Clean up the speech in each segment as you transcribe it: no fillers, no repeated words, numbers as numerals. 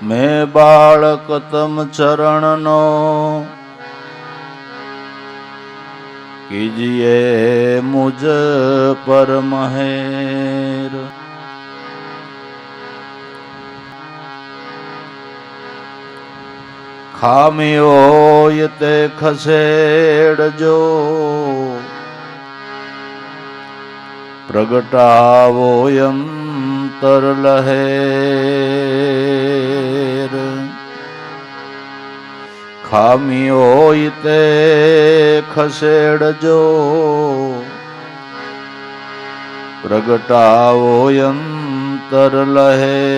मैं बालक तम चरणनो कीजिए मुझ पर महेर। खामियो यते खसेड़जो प्रगटावो यंतर लहेर। खामियो यते खसेड़जो प्रगटावो यंतर लहेर।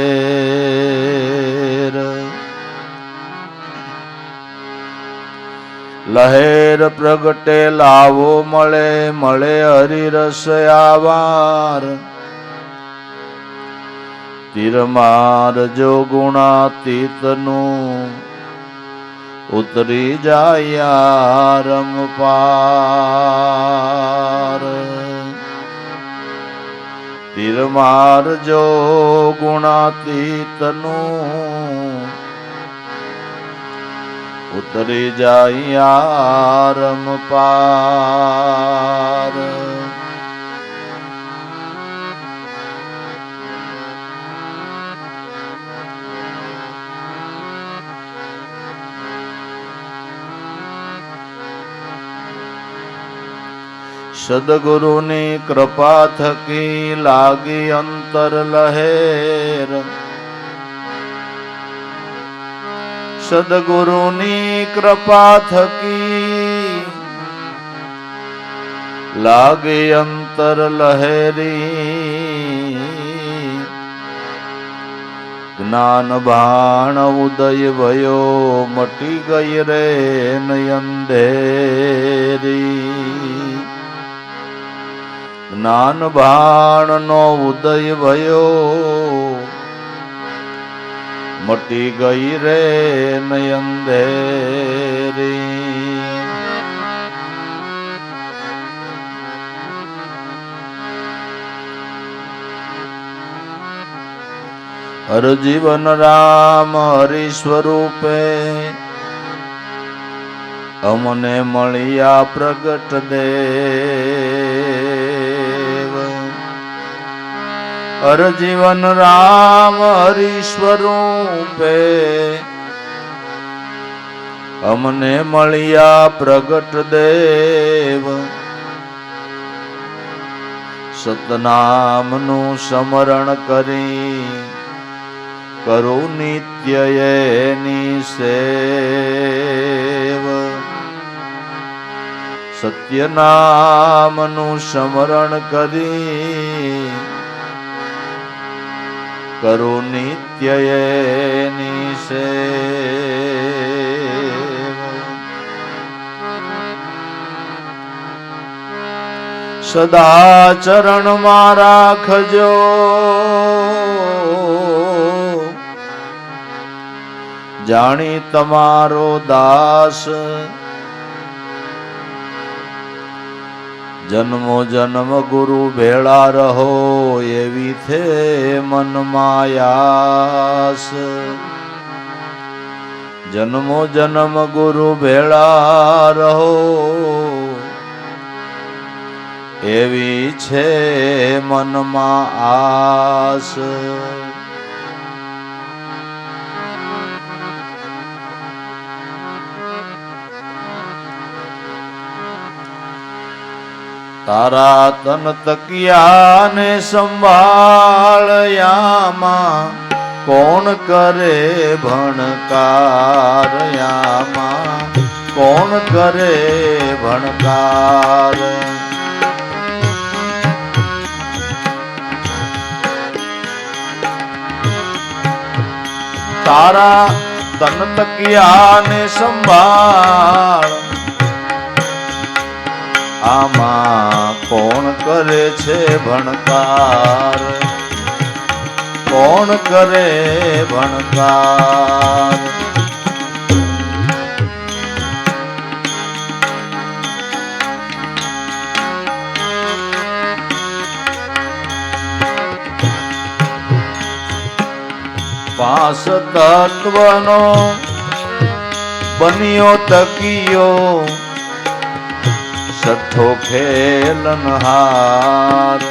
लहेर प्रगटे लावो मळे मळे हरिरस आवार। तीरमार जो गुणातीतनु उतरी जाया रमपार। तीरमार जो गुणातीतनु उतरी जाया रमपार। सद्गुरुनी कृपा थकी लागी अंतर लहेर। सद्गुरुनी कृपा थकी लागे अंतर लहरी। ज्ञान बाण उदय भयो मटी गई रे अंधेरी। ज्ञान बाण नो उदय भयो मटी गई रे अंधेरी। हर जीवन राम हरि स्वरूपे हमने मळिया प्रगट देव। हर जीवन राम हरि स्वरूपे हमने मळिया प्रगट देव। सतनामनु स्मरण करी करो नित्य एनी सेव। सत्य नामनु स्मरण करी करो नित्य एनी सेव। सदा चरण में राखजो जानी तमारो दास। जन्मो जन्म गुरु भेड़ा रहो एवी थे मन मायास। जन्मो जन्म गुरु भेड़ा रहो एवी छे मन मा आस। तारा तन तकिया ने संभाळयामा कौन करे भणकार। यामा कौन करे भणकार। तारा तन तकिया ने संभाळ आमा कौन करे छे भणकार। कौन करे भणकार। પાંચ તત્વનો બન્યો તકિયો છઠ્ઠો ખેલનહાર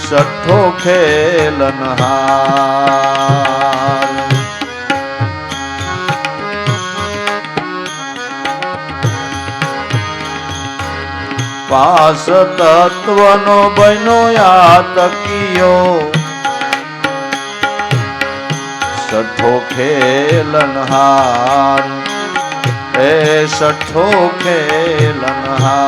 છઠ્ઠો ખેલનહાર પાંચ તત્વનો બન્યો આ તકિયો છઠ્ઠો ખેલનહાર એ છઠ્ઠો ખેલનહાર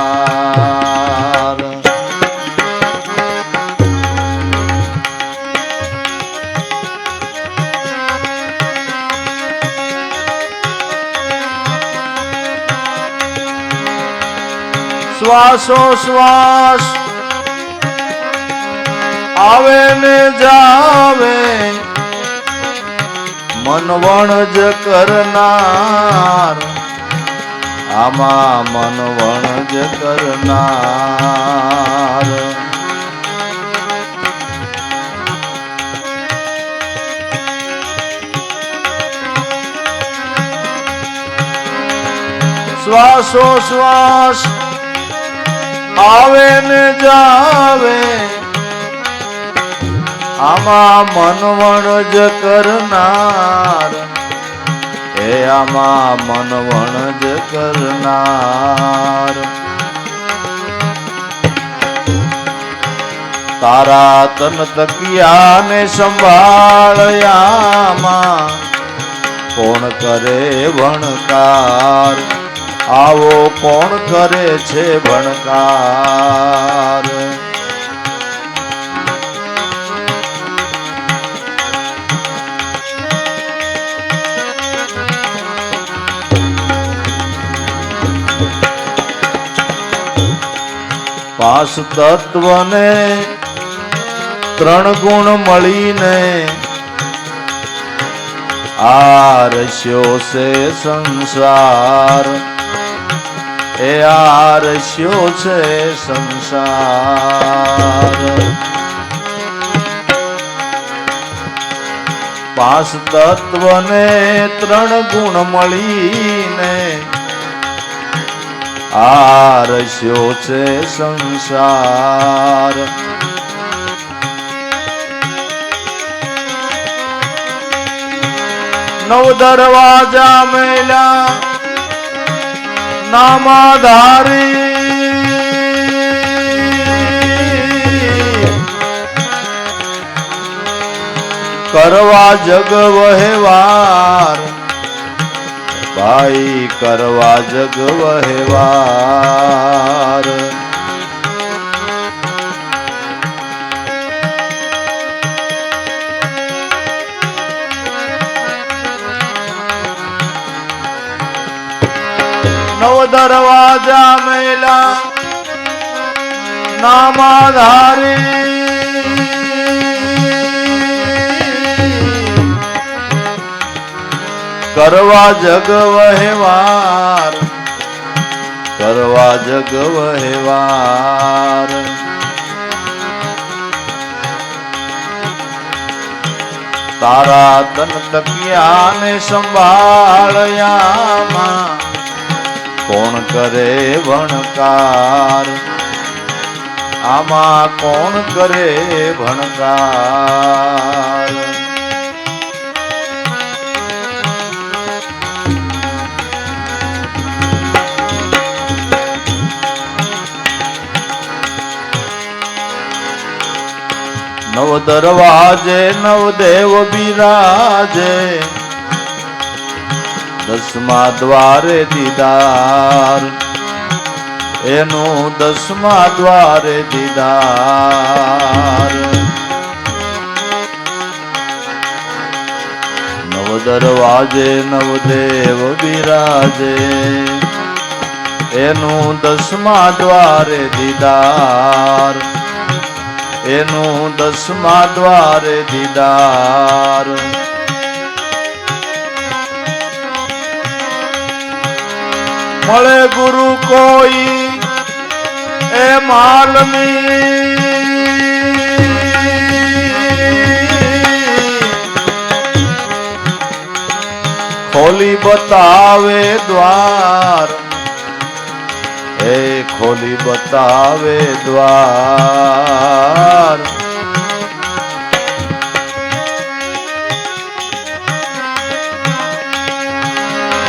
શ્વાસો શ્વાસ આવે ને જાવે મનવણ જ કરનાર આમાં મનવણ જ કરનાર શ્વાસો શ્વાસ આવે ને જાવે આમાં મનવણ જ કરનાર એ આમાં મનવણ જ કરનાર તારા તન તકિયાને સંભાળ્યામાં કોણ કરે ભણકાર આવો કોણ કરે છે ભણકાર પાંચ તત્વને ત્રણ ગુણ મળીને આ રસ્યો છે સંસાર એ આ રસ્યો છે સંસાર પાંચ તત્વને ત્રણ ગુણ મળીને આ રસ્યો છે સંસાર નવ દરવાજા મેલા નામાધારી કરવા જગ વહેવાર ભાઈ કરવા જગ વહેવાર નવ દરવાજા મેલા નામાધારી કરવા જગ વહેવાર કરવા જગ વહેવાર તારા તન તકિયાને સંભાળ્યામાં કોણ કરે ભણકાર આમાં કોણ કરે ભણકાર નવ દરવાજે નવ દેવ બિરાજે દસમા દ્વારે દીદાર એનું દસમા દ્વારે દીદાર નવ દરવાજે નવ દેવ બિરાજે એનું દસમા દ્વારે દીદાર એનું દસમા દ્વારે દીદાર મળે ગુરુ કોઈ એ માલમી ખોલી બતાવે દ્વાર, એ ખોલી બતાવે દ્વાર.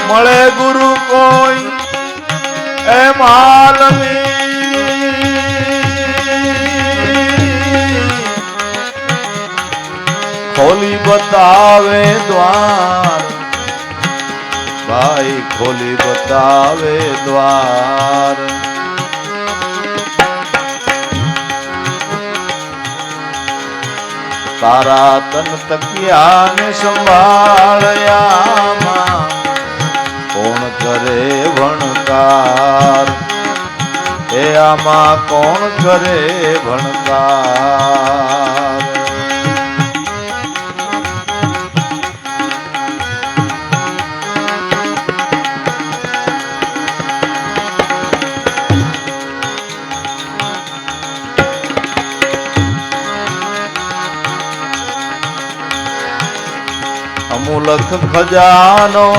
મળે ગુરુ કોઈ એ માલવી, ખોલી બતાવે દ્વાર, ભાઈ ખોલી બતાવે દ્વાર. તારા તન તકિયાને સંભાળ્યામાં કોણ કરે ભણકાર, એ આમાં કોણ કરે ભણકાર. અમૂલક ખજાનો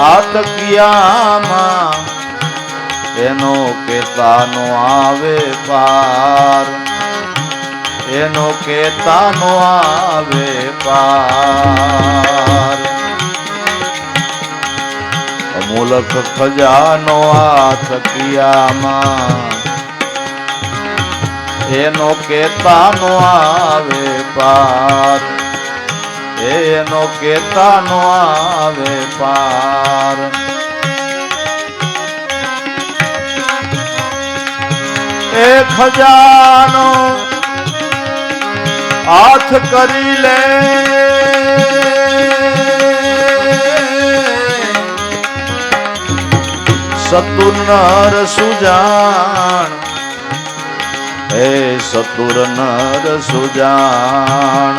આ તકિયામાં, એનો કેતાનો આવે પાર, એનો કેતાનો આવે પાર. અમૂલક ખજાનો આ તકિયામાં, એનો કેતાનો આવે પાર, એનો કેતાનો આવે પાર. એ ખજાનો હાથ કરી લે, સતુર નર સુજાણ, હે સતુર નર સુજાણ.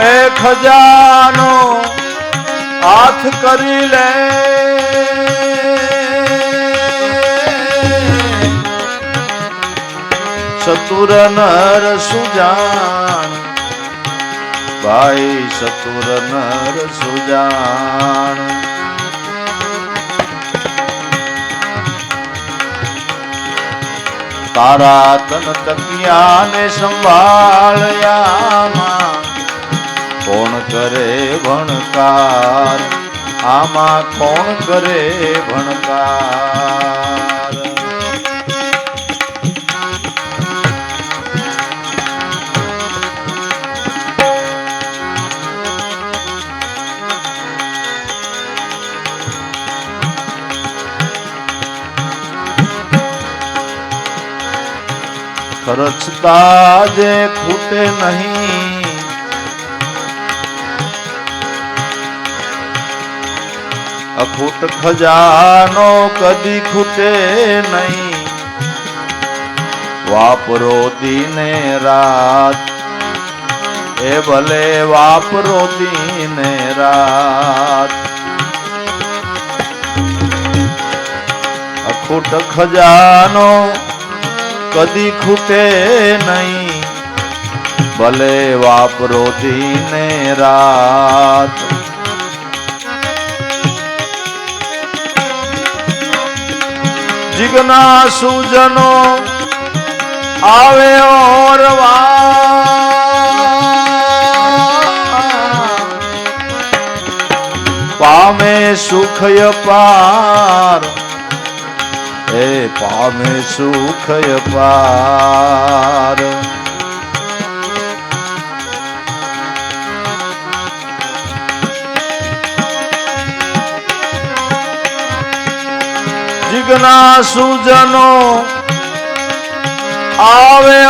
એ ખજાનો હાથ કરી લે, સતુર નર સુજાણ, ભાઈ સતુર નર સુજાણ. તારા તન તકિયાને સંભાળ્યામાં કોણ કરે ભણકાર, આમાં કોણ કરે ભણકાર. ખર્ચતા જે ખૂટે નહીં, અખૂટ ખજાનો કદી ખૂટે નહીં. વાપરો દીને રાત, એ ભલે વાપરો દીને રાત. અખૂટ ખજાનો કદી ખૂટે નહીં, ભલે વાપરો દીને રાત. જીગના સુજનો આવે ઓરવા, પામે સુખય પાર, એ પામે સુખય પાર. જીગના સુજનો આવે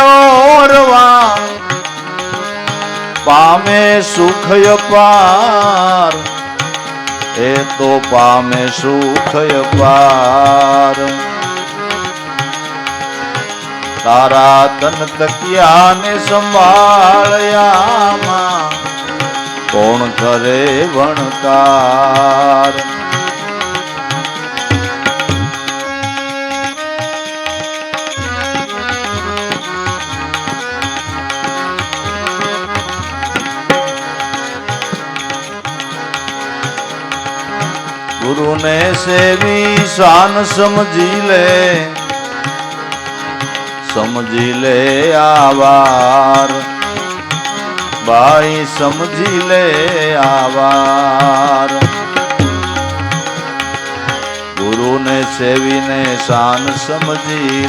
ઓરવા, પામે સુખય પાર, એ તો પામે સુખય પાર. તારા તન તકિયાને સંભાળ્યામાં કોણ કરે વણકાર. ને સેવી શાન સમજી લે આવાર, ભાઈ સમજી લે આવાર. ગુરુને સેવીને શાન સમજી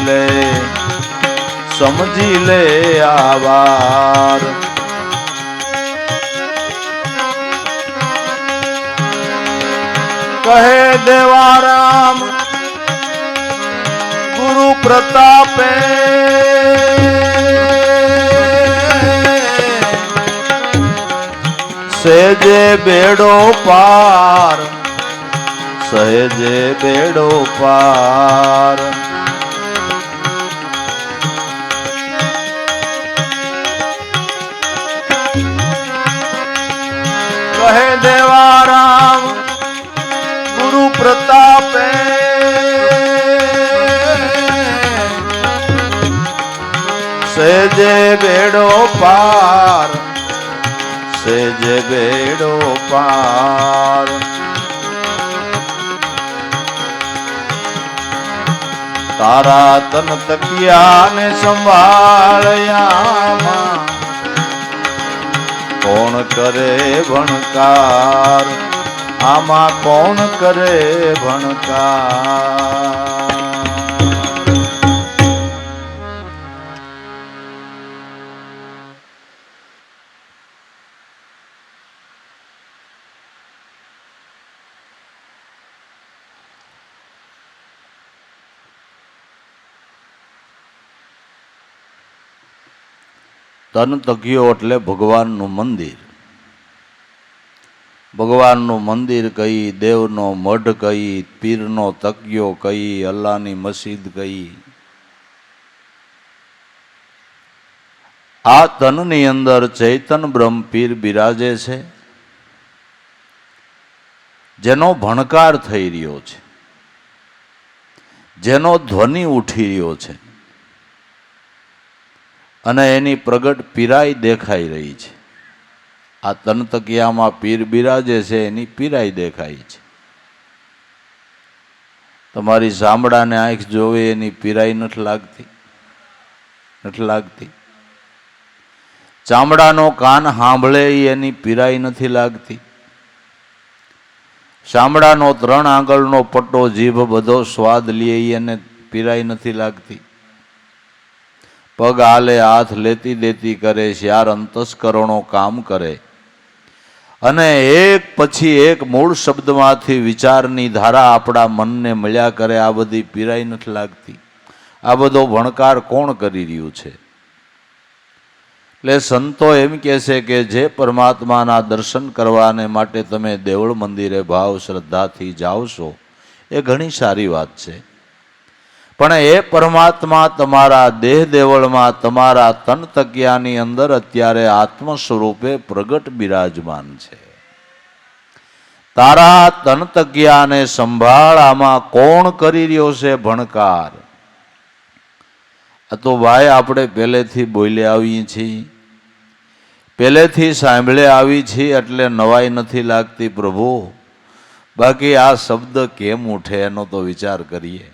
લે આવાર. કહે દેવારામ ગુરુ પ્રતાપે, સહેજે બેડો પાર, સહેજે બેડો પાર. કહે દેવારામ ગુરુ પ્રતાપે, સહેજે બેડો પાર, સહેજે બેડો પાર. તારા તન તકિયાને સંભાળ્યામાં કોણ કરે ભણકાર, આમાં કોણ કરે ભણકાર. તન તકિયો એટલે ભગવાનનું મંદિર. ભગવાનનું મંદિર કહી, દેવનો મઢ કહી, પીરનો તકિયો કહી, અલ્લાહની મસ્જિદ કહી. આ તનની અંદર ચૈતન બ્રહ્મ પીર બિરાજે છે, જેનો ભણકાર થઈ રહ્યો છે, જેનો ધ્વનિ ઉઠી રહ્યો છે અને એની પ્રગટ પીરાઈ દેખાઈ રહી છે. આ તન તકિયામાં પીર બિરાજે છે, એની પીરાઈ દેખાય છે. તમારી ચામડાને આંખ જોવે એની પીરાઈ નથી લાગતી. ચામડાનો કાન સાંભળે એની પીરાઈ નથી લાગતી. ચામડાનો 3 આંગળનો પટ્ટો જીભ બધો સ્વાદ લે એને પીરાઈ નથી લાગતી. પગ હાલે હાથ લેતી દેતી કરે, શ્યાર અંતસ્કરણો કામ કરે અને એક પછી એક મૂળ શબ્દમાંથી વિચારની ધારા આપણા મનને મળ્યા કરે. આ બધી પીરાઈ નથી લાગતી. આ બધો ભણકાર કોણ કરી રહ્યું છે? એટલે સંતો એમ કહે છે કે જે પરમાત્માના દર્શન કરવાને માટે તમે દેવળ મંદિરે ભાવ શ્રદ્ધાથી જાઓ છો એ ઘણી સારી વાત છે, પણ એ પરમાત્મા તમારા દેહ દેવળમાં તમારા તન તકિયાની અંદર અત્યારે આત્મ સ્વરૂપે પ્રગટ બિરાજમાન છે. તારા તન તકિયાને સંભાળ આમાં કોણ કરી રહ્યો છે ભણકાર? આ તો ભાઈ આપણે પહેલેથી બોલે આવીએ છીએ, પહેલેથી સાંભળે આવી છીએ એટલે નવાઈ નથી લાગતી પ્રભુ. બાકી આ શબ્દ કેમ ઉઠે એનો તો વિચાર કરીએ.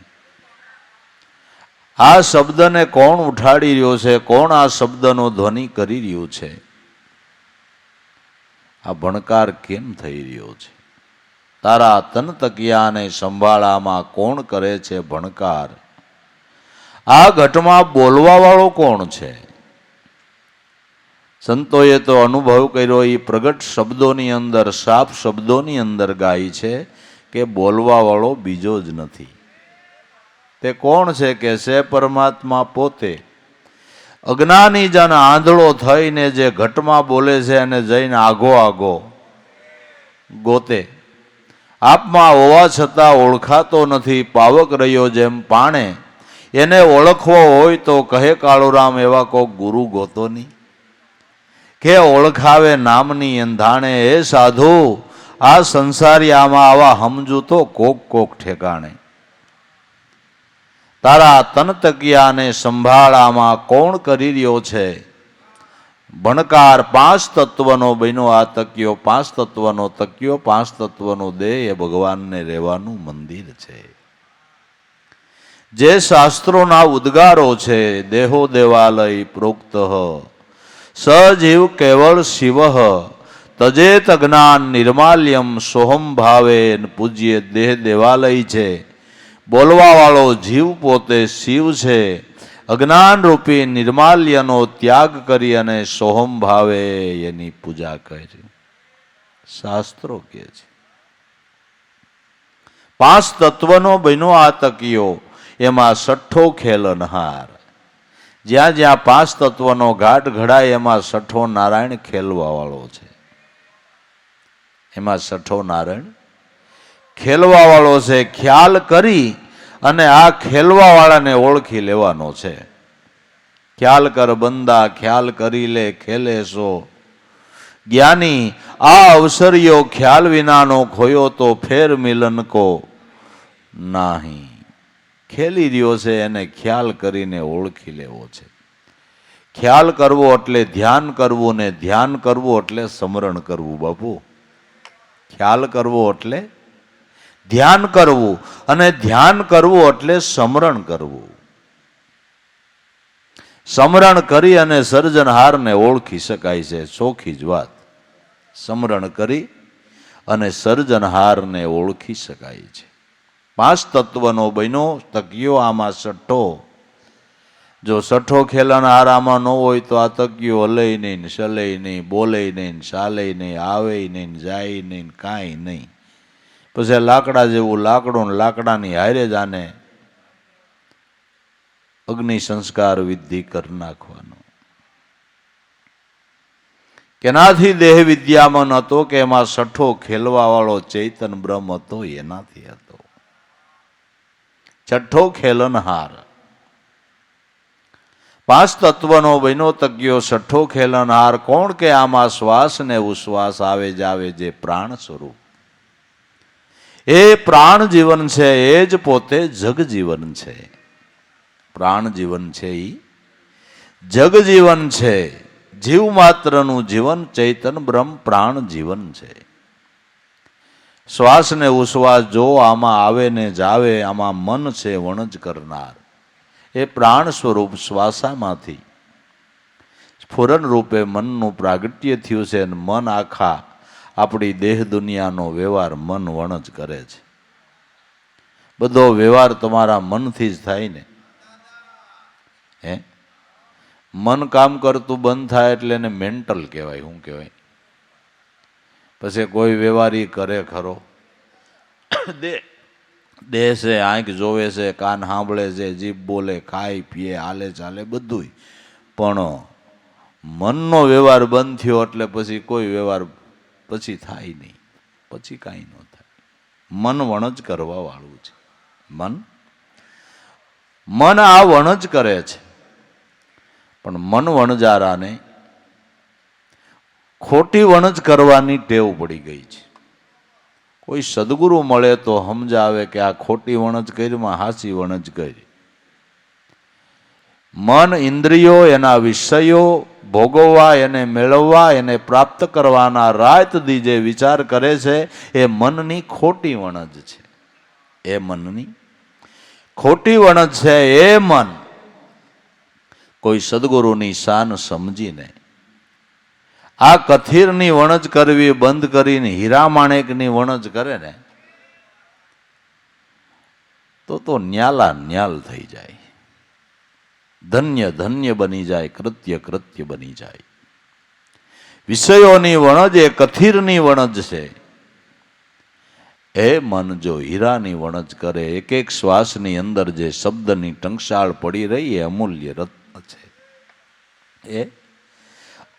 આ શબ્દને કોણ ઉઠાડી રહ્યો છે? કોણ આ શબ્દનો ધ્વનિ કરી રહ્યું છે? આ ભણકાર કેમ થઈ રહ્યો છે? તારા તન તકિયાને સંભાળામાં કોણ કરે છે ભણકાર? આ ઘટમાં બોલવા વાળો કોણ છે? સંતોએ તો અનુભવ કર્યો. એ પ્રગટ શબ્દોની અંદર, સાપ શબ્દોની અંદર ગાય છે કે બોલવા વાળો બીજો જ નથી. તે કોણ છે કે છે પરમાત્મા પોતે. અજ્ઞાની જન આંધળો થઈને જે ઘટમાં બોલે છે અને જઈને આગો ગોતે. આપમાં હોવા છતાં ઓળખાતો નથી, પાવક રહ્યો જેમ પાણે. એને ઓળખવો હોય તો કહે કાળુરામ એવા કોક ગુરુ ગોતો નહીં, કે ઓળખાવે નામની અંધાણે. એ સાધુ આ સંસારી આમાં આવા સમજુ તો કોક ઠેકાણે. તારા તન તકિયાને સંભાળામાં કોણ કરી રહ્યો છે ભણકાર પાંચ તત્વનો બન્યો આ તકિયો, પાંચ તત્વનો તકિયો, પાંચ તત્વનો દેહ એ ભગવાનને રહેવાનું મંદિર છે. જે શાસ્ત્રોના ઉદ્ગારો છે, દેહો દેવાલય પ્રોક્ત સજીવ કેવળ શિવ તજેત જ્ઞાન નિર્માલ્યમ સોહમ ભાવે પૂજ્ય દેહ દેવાલય છે. બોલવા વાળો જીવ પોતે શિવ છે. અજ્ઞાન રૂપી નિર્માલ્યનો ત્યાગ કરી અને સોહમ ભાવે એની પૂજા કરી શાસ્ત્રો કહે છે. પાંચ તત્વનો બન્યો આ તકિયો, એમાં છઠ્ઠો ખેલનહાર. જ્યાં જ્યાં પાંચ તત્વનો ઘાટ ઘડાય એમાં છઠ્ઠો નારાયણ ખેલવા વાળો છે. એમાં છઠ્ઠો નારાયણ ખેલવા વાળો છે. ખ્યાલ કરી અને આ ખેલવા વાળાને ઓળખી લેવાનો છે. ખ્યાલ કર બંદા ખ્યાલ કરી લે ખેલે સો જ્ઞાની. આ અવસરીયો ખ્યાલ વિનાનો ખોયો તો ફેર મિલન કો નાહી. ખેલી રહ્યો છે એને ખ્યાલ કરીને ઓળખી લેવો છે. ખ્યાલ કરવો એટલે ધ્યાન કરવું, ને ધ્યાન કરવું એટલે સ્મરણ કરવું. બાપુ, ખ્યાલ કરવો એટલે ધ્યાન કરવું, અને ધ્યાન કરવું એટલે સ્મરણ કરવું. સ્મરણ કરી અને સર્જનહારને ઓળખી શકાય છે. ચોખ્ખી જ વાત. સ્મરણ કરી અને સર્જનહારને ઓળખી શકાય છે. પાંચ તત્વનો બન્યો તકિયો, આમાં છઠ્ઠો. જો છઠ્ઠો ખેલનહાર આમાં ન હોય તો આ તકિયો હલે નહીં, ચલે નહીં, બોલે નહીં, ચાલે નહીં, આવે નહીં, જાય નહીં, કાંઈ નહીં. પછી લાકડા જેવું લાકડું, લાકડાની હારે જ આને અગ્નિ સંસ્કાર વિધિ કરી નાખવાનો. કેનાથી દેહ વિદ્યામન હતો કે એમાં છઠ્ઠો ખેલવા વાળો ચૈતન બ્રહ્મ હતો, એનાથી હતો. છઠ્ઠો ખેલનહાર. પાંચ તત્વનો બન્યો તકિયો, છઠ્ઠો ખેલનહાર. કોણ કે આમાં શ્વાસ ને ઉશ્વાસ આવે જાવે જે પ્રાણ સ્વરૂપ. એ પ્રાણ જીવન છે, એ જ પોતે જગજીવન છે. પ્રાણ જીવન છે એ જગજીવન છે. જીવ માત્રનું જીવન ચૈતન બ્રહ્મ પ્રાણ જીવન છે. શ્વાસ ને ઉશ્વાસ જો આમાં આવે ને જાવે, આમાં મન છે વણજ કરનાર. એ પ્રાણ સ્વરૂપ શ્વાસામાંથી સ્ફુરન રૂપે મનનું પ્રાગટ્ય થયું છે. અને મન આખા આપણી દેહ દુનિયાનો વ્યવહાર મન વણજ કરે છે. બધો વ્યવહાર તમારા મનથી જ થાય ને. હે, મન કામ કરતું બંધ થાય એટલે એને મેન્ટલ કહેવાય. શું કહેવાય? પછી કોઈ વ્યવહારી કરે ખરો? દેહ છે, આંખ જોવે છે, કાન સાંભળે છે, જીભ બોલે, ખાય પીએ, હાલે ચાલે બધું, પણ મનનો વ્યવહાર બંધ થયો એટલે પછી કોઈ વ્યવહાર પછી થાય નહીં. પછી કાંઈ ન થાય. મન વણજ કરવા વાળું છે. મન આ વણજ કરે છે. પણ મન વણજારાને ખોટી વણજ કરવાની ટેવ પડી ગઈ છે. કોઈ સદગુરુ મળે તો સમજાવે કે આ ખોટી વણજ કરીમાં હાચી વણજ કરી. મન ઇન્દ્રિયો, એના વિષયો ભોગવવા, એને મેળવવા, એને પ્રાપ્ત કરવાના રાત દી જે વિચાર કરે છે એ મનની ખોટી વણજ છે. એ મનની ખોટી વણજ છે. એ મન કોઈ સદગુરુની શાન સમજીને આ કથીરની વણજ કરવી બંધ કરીને હીરા માણેકની વણજ કરે ને તો ન્યાલા ન્યાલ થઈ જાય. ધન્ય ધન્ય બની જાય, કૃત્ય કૃત્ય બની જાય. વિષયોની વણજ એ કથીરની વણજ છે. એ મન જો હીરાની વણજ કરે, એક એક શ્વાસની અંદર જે શબ્દની ટંકશાળ પડી રહી એ અમૂલ્ય રત્ન છે. એ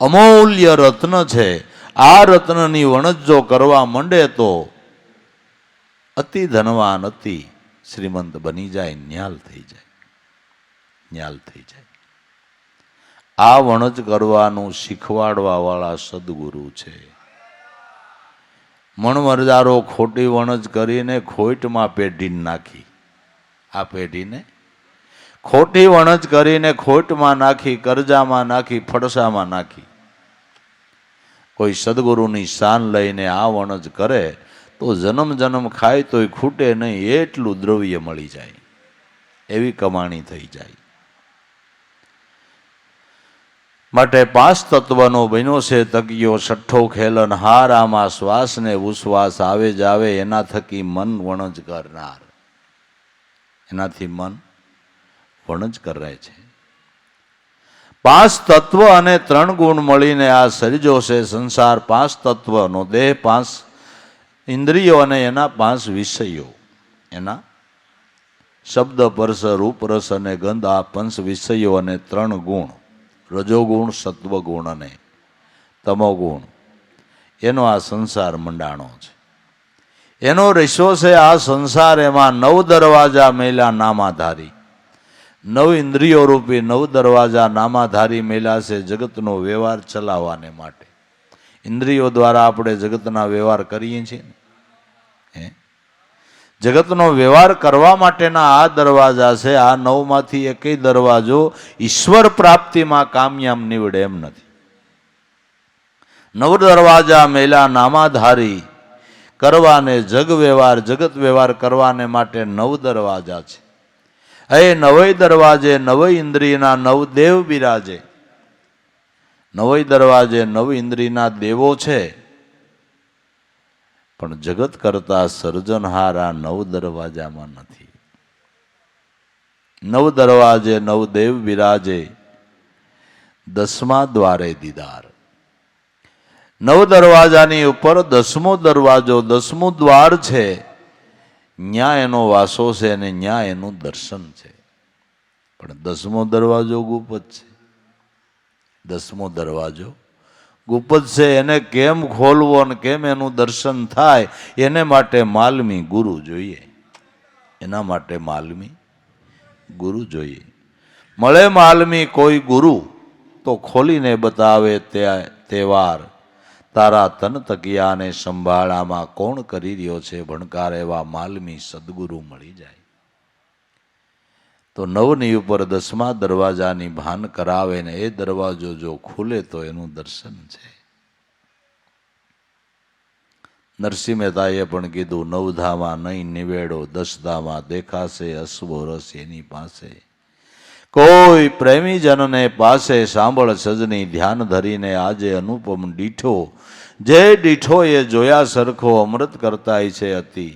અમૂલ્ય રત્ન છે. આ રત્નની વણજ જો કરવા માંડે તો અતિ ધનવાન, અતિ શ્રીમંત બની જાય, ન્યાલ થઈ જાય. ન્યાલ થઈ જાય. આ વણજ કરવાનું શીખવાડવા વાળા સદગુરુ છે. મણમરદારો ખોટી વણજ કરીને ખોટમાં પેઢીને નાખી. આ પેઢીને ખોટી વણજ કરીને ખોટમાં નાખી, કરજામાં નાખી, ફડસામાં નાખી. કોઈ સદગુરુની શાન લઈને આ વણજ કરે તો જન્મ જન્મ ખાય તોય ખૂટે નહીં એટલું દ્રવ્ય મળી જાય, એવી કમાણી થઈ જાય. માટે 5 તત્વનો બન્યો છે તકિયો, છઠ્ઠો ખેલન હાર. આમાં શ્વાસ ને ઉશ્વાસ આવે જ આવે, એના થકી મન વણજ કરનાર, એનાથી મન વણજ કરે છે. 5 તત્વ અને 3 ગુણ મળીને આ સર્જો છે સંસાર. 5 તત્વનો દેહ, 5 ઇન્દ્રિયો અને એના 5 વિષયો, એના શબ્દ પરસ રૂપ રસ અને ગંધ, આ 5 વિષયો અને 3 ગુણ, રજોગુણ સત્વગુણ અને તમોગુણ, એનો આ સંસાર મંડાણો છે. એનો રેશો છે આ સંસાર. એમાં 9 દરવાજા મેલા નામાધારી, 9 ઇન્દ્રિયો રૂપી 9 દરવાજા નામાધારી મેલા છે જગતનો વ્યવહાર ચલાવવાને માટે. ઇન્દ્રિયો દ્વારા આપણે જગતના વ્યવહાર કરીએ છીએ ને, જગતનો વ્યવહાર કરવા માટેના આ દરવાજા છે. આ 9 માંથી એકેય દરવાજો ઈશ્વર પ્રાપ્તિમાં કામયાબ નીવડે એમ નથી. 9 દરવાજા મેલા નામાધારી કરવાને જગ વ્યવહાર, જગત વ્યવહાર કરવાને માટે 9 દરવાજા છે. એ 9 દરવાજે 9 ઇન્દ્રિયના 9 દેવ બિરાજે. 9 દરવાજે 9 ઇન્દ્રિયના દેવો છે, પણ જગત કરતા સર્જનહાર આ 9 દરવાજામાં નથી. 9 દરવાજે 9 દેવ બિરાજે, 10મા દ્વારે દીદાર. 9 દરવાજાની ઉપર 10મો દરવાજો, 10મું દ્વાર છે, ન્યા એનો વાસો છે અને ન્યા એનું દર્શન છે. પણ 10મો દરવાજો ગુપ્ત છે. 10મો દરવાજો ગુપ્ત છે. એને કેમ ખોલવો અને કેમ એનું દર્શન થાય, એને માટે માલમી ગુરુ જોઈએ. એના માટે માલમી ગુરુ જોઈએ. મળે માલમી કોઈ ગુરુ તો ખોલીને બતાવે તે વાર. તારા તન તકિયાને સંભાળામાં કોણ કરી રહ્યો છે ભણકાર, એવા માલમી સદગુરુ મળી જાય. તો 9ની ઉપર 10મા દરવાજાની ભાન કરાવે ને એ દરવાજો જો ખુલે તો એનું દર્શન છે. નરસિંહ મહેતાએ પણ કીધું, 9 ધામાં નહીં નિવેડો, 10 ધામાં દેખાશે અશ્વો રસ એની પાસે. કોઈ પ્રેમી જનને પાસે સાંભળ સજની, ધ્યાન ધરીને આજે અનુપમ દીઠો. જે દીઠો એ જોયા સરખો, અમૃત કરતાય છે અતિ.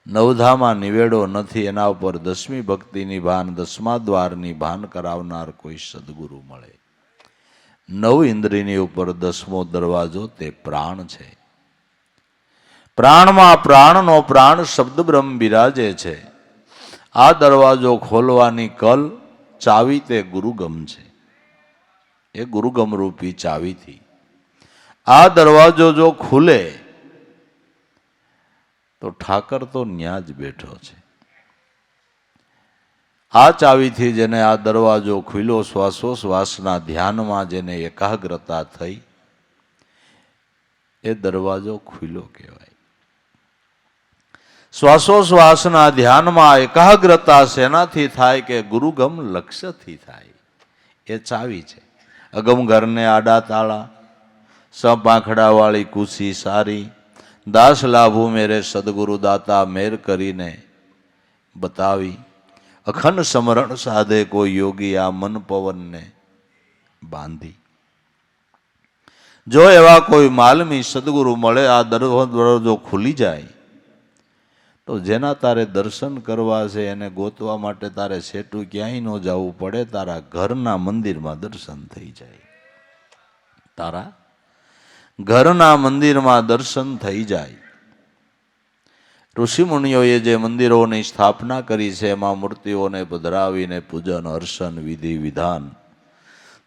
9 ધામાં નિવેડો નથી, એના ઉપર 10મી ભક્તિની ભાન, 10મા દ્વારની ભાન કરાવનાર કોઈ સદગુરુ મળે. 9 ઇન્દ્રિયની ઉપર 10મો દરવાજો તે પ્રાણ છે. પ્રાણમાં પ્રાણનો પ્રાણ શબ્દ બ્રહ્મ બિરાજે છે. આ દરવાજો ખોલવાની કલ ચાવી તે ગુરુગમ છે. એ ગુરુગમ રૂપી ચાવીથી આ દરવાજો જો ખુલે તો ઠાકર તો ન્યા જ બેઠો છે. આ ચાવીથી જેને આ દરવાજો ખુલ્યો, શ્વાસોશ્વાસના ધ્યાનમાં જેને એકાગ્રતા થઈ, એ દરવાજો ખુલ્યો કહેવાય. શ્વાસોશ્વાસના ધ્યાનમાં એકાગ્રતા શેનાથી થાય કે ગુરુગમ લક્ષ્યથી થાય. એ ચાવી છે. અગમ ઘરને આડા તાળા, સપાખડાવાળી કુસી સારી, દાસ લાભુ મેરે સદગુરુ દાતા મેર કરીને બતાવી. અખંડ સમરણ સાધે કોઈ યોગી, આ મન પવનને બાંધી. જો એવા કોઈ માલમી સદગુરુ મળે, આ દરવાજો ખુલી જાય તો જેના તારે દર્શન કરવા છે એને ગોતવા માટે તારે સેટું ક્યાંય ન જવું પડે. તારા ઘરના મંદિરમાં દર્શન થઈ જાય. તારા ઘરના મંદિરમાં દર્શન થઈ જાય. ઋષિ મુનિઓએ જે મંદિરોની સ્થાપના કરી છે એમાં મૂર્તિઓને પધરાવીને પૂજન, અર્ચન, વિધિ વિધાન,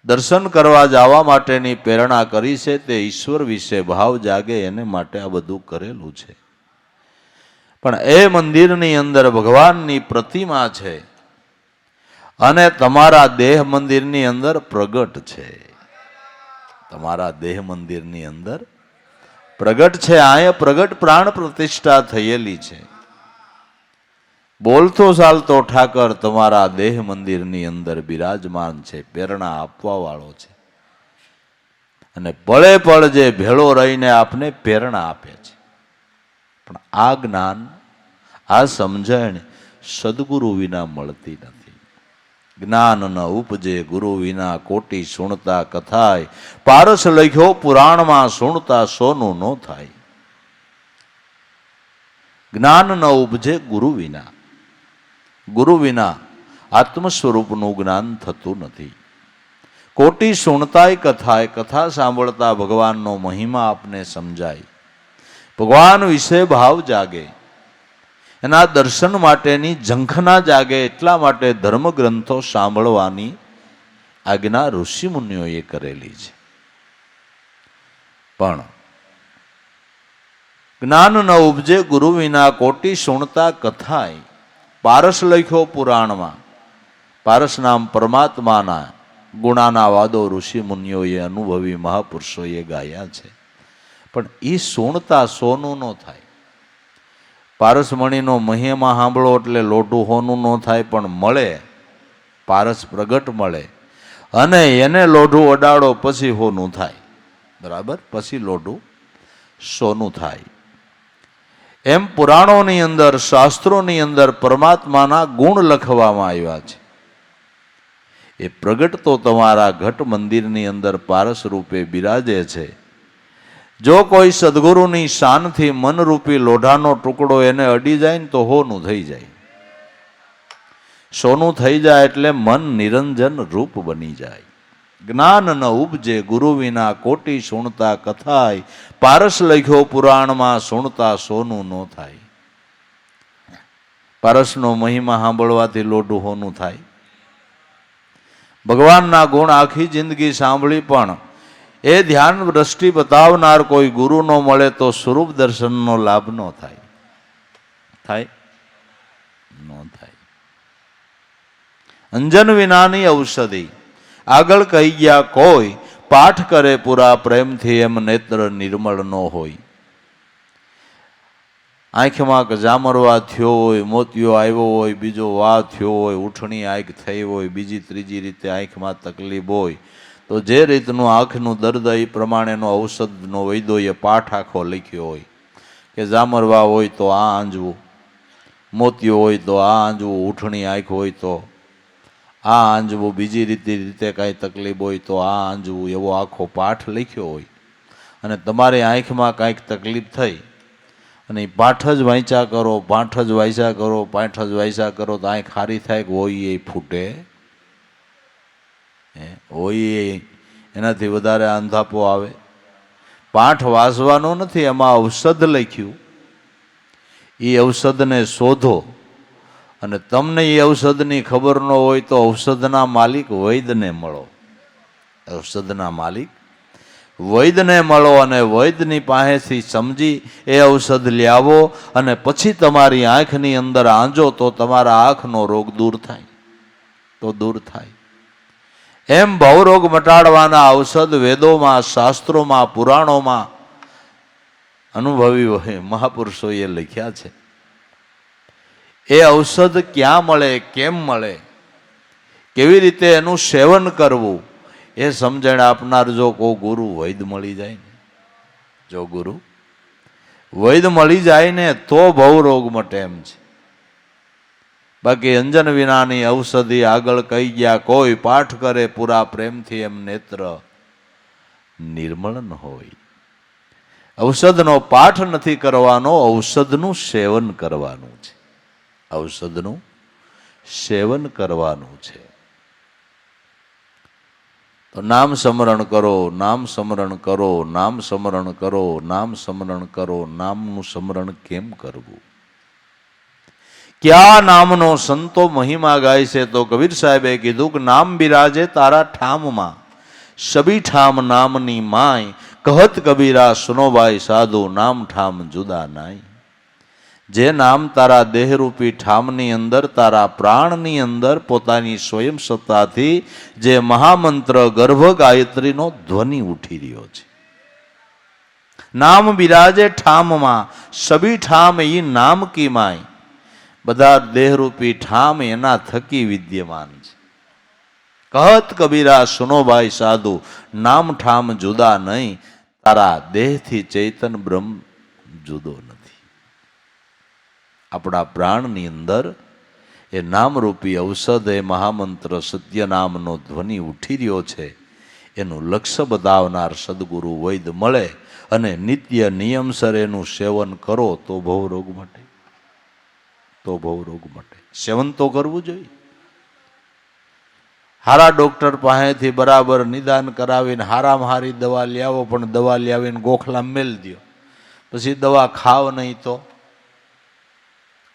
દર્શન કરવા જવા માટેની પ્રેરણા કરી છે. તે ઈશ્વર વિશે ભાવ જાગે એને માટે આ બધું કરેલું છે. પણ એ મંદિરની અંદર ભગવાનની પ્રતિમા છે અને તમારા દેહ મંદિરની અંદર પ્રગટ છે. તમારા દેહ મંદિરની અંદર પ્રગટ છે. અહીંયા પ્રગટ પ્રાણ પ્રતિષ્ઠા થયેલી છે. બોલતો ચાલતો ઠાકર તમારા દેહ મંદિરની અંદર બિરાજમાન છે, પ્રેરણા આપવા વાળો છે. અને પળે પળ જે ભેળો રહીને આપને પ્રેરણા આપે છે. પણ આ જ્ઞાન, આ સમજણ સદગુરુ વિના મળતી નથી. જ્ઞાન ન ઉપજે ગુરુ વિના કોટી સુણતા કથાય, પારસ લખ્યો પુરાણમાં સુણતા સોનું ન થાય. જ્ઞાન ન ઉપજે ગુરુ વિના, ગુરુ વિના આત્મ સ્વરૂપનું જ્ઞાન થતું નથી. કોટી સુણતાય કથાય, કથા સાંભળતા ભગવાનનો મહિમા આપને સમજાય, ભગવાન વિશે ભાવ જાગે, એના દર્શન માટેની ઝંખના જાગે. એટલા માટે ધર્મગ્રંથો સાંભળવાની આજ્ઞા ઋષિ મુનિઓએ કરેલી છે. પણ જ્ઞાન ન ઉપજે ગુરુ વિના કોટી સુણતા કથાય, પારસ લખ્યો પુરાણમાં. પારસ નામ પરમાત્માના ગુણાના વાદો ઋષિ મુનિઓએ, અનુભવી મહાપુરુષોએ ગાયા છે. પણ એ સુણતા સોનું ન થાય. પારસમણીનો મહિમા સાંભળો એટલે લોઢું હોનું ન થાય, પણ મળે પારસ પ્રગટ મળે અને એને લોઢું અડાડો પછી હોનું થાય. બરાબર, પછી લોઢું સોનું થાય. એમ પુરાણોની અંદર, શાસ્ત્રોની અંદર પરમાત્માના ગુણ લખવામાં આવ્યા છે. એ પ્રગટ તો તમારા ઘટ મંદિરની અંદર પારસ રૂપે બિરાજે છે. જો કોઈ સદગુરુની શાનથી મનરૂપી લોઢાનો ટુકડો એને અડી જાય ને તો હોનું થઈ જાય. સોનું થઈ જાય એટલે મન નિરંજન રૂપ બની જાય. જ્ઞાન ન ઉપજે ગુરુ વિના કોટી સુણતા કથાય, પારસ લખ્યો પુરાણમાં સુણતા સોનું ન થાય. પારસનો મહિમા સાંભળવાથી લોઢું હોનું થાય. ભગવાનના ગુણ આખી જિંદગી સાંભળી પણ એ ધ્યાન દ્રષ્ટિ બતાવનાર કોઈ ગુરુ ન મળે તો સ્વરૂપ દર્શનનો લાભ ન થાય. થાય ન થાય. અંજન વિનાની ઔષધિ, આગળ કહી ગયા કોઈ, પાઠ કરે પૂરા પ્રેમથી એમ નેત્ર નિર્મળ ન હોય. આંખમાં જામરવા થયો હોય, મોતિયો આવ્યો હોય, બીજો વા થયો હોય, ઉઠણી આંખ થઈ હોય, બીજી ત્રીજી રીતે આંખમાં તકલીફ હોય, તો જે રીતનું આંખનું દર્દ એ પ્રમાણેનો ઔષધનો વૈદ્યોએ પાઠ આખો લખ્યો હોય કે જામરવા હોય તો આ આંજવું, મોતિયો હોય તો આ આંજવું, ઉઠણી આંખ હોય તો આ આંજવું, બીજી રીતે કાંઈ તકલીફ હોય તો આ આંજવું, એવો આખો પાઠ લખ્યો હોય. અને તમારી આંખમાં કાંઈક તકલીફ થઈ અને પાઠ જ વાંચ્યા કરો, પાઠ જ વાંચ્યા કરો, પાઠ જ વાંચ્યા કરો તો આંખ ખારી થાય કે હોય એ ફૂટે, હોય એનાથી વધારે અંધાપો આવે. પાઠ વાંચવાનો નથી, એમાં ઔષધ લખ્યું. એ ઔષધને શોધો અને તમને એ ઔષધની ખબર ન હોય તો ઔષધના માલિક વૈદ્યને મળો. ઔષધના માલિક વૈદ્યને મળો અને વૈદ્યની પાસેથી સમજી એ ઔષધ લાવો અને પછી તમારી આંખની અંદર આંજો તો તમારા આંખનો રોગ દૂર થાય. તો દૂર થાય. એમ ભવરોગ મટાડવાના ઔષધ વેદોમાં, શાસ્ત્રોમાં, પુરાણોમાં અનુભવી મહાપુરુષોએ લખ્યા છે. એ ઔષધ ક્યાં મળે, કેમ મળે, કેવી રીતે એનું સેવન કરવું એ સમજણ આપનાર જો કોઈ ગુરુ વૈદ્ય મળી જાય ને, જો ગુરુ વૈદ્ય મળી જાય ને તો ભવરોગ મટે એમ છે. બાકી અંજન વિનાની ઔષધિ, આગળ કહી ગયા કોઈ, પાઠ કરે પૂરા પ્રેમથી એમ નેત્ર નિર્મળ ન હોય. ઔષધનો પાઠ નથી કરવાનો, ઔષધનું સેવન કરવાનું છે. ઔષધનું સેવન કરવાનું છે. તો નામ સ્મરણ કરો, નામ સ્મરણ કરો, નામ સ્મરણ કરો, નામ સ્મરણ કરો. નામનું સ્મરણ કેમ કરવું? ક્યાં નામનો સંતો મહિમા ગાય છે? તો કબીર સાહેબે કીધું કે નામ બિરાજે તારા ઠામમાં, સબી ઠામ નામની માય, કહત કબીરા સુનોભાઈ સાધુ, નામ ઠામ જુદા નાય. જે નામ તારા દેહરૂપી ઠામની અંદર, તારા પ્રાણની અંદર પોતાની સ્વયં સત્તાથી જે મહામંત્ર ગર્ભ ગાયત્રીનો ધ્વનિ ઉઠી રહ્યો છે. નામ બિરાજે ઠામમાં, સબી ઠામ ઈ નામ કી માય. બધા દેહરૂપી ઠામ એના થકી વિદ્યમાન છે. કહત કબીરા સુનો ભાઈ સાધુ, નામ ઠામ જુદા નહીં, તારા દેહથી ચૈતન બ્રહ્મ જુદો નથી. આપણા પ્રાણની અંદર એ નામરૂપી ઔષધ, એ મહામંત્ર સત્ય નામનો ધ્વનિ ઉઠી રહ્યો છે. એનું લક્ષ્ય બતાવનાર સદગુરુ વૈદ્ય મળે અને નિત્ય નિયમસર એનું સેવન કરો તો ભવરોગ મટે. તો ભવરોગ મટે. સેવન તો કરવું જોઈએ. હારા ડોક્ટર પાસેથી બરાબર નિદાન કરાવીને હારામાં હારી દવા લઈ આવો, પણ દવા લઈ આવીને ગોખલા મેલ દો, પછી દવા ખાવ નહીં તો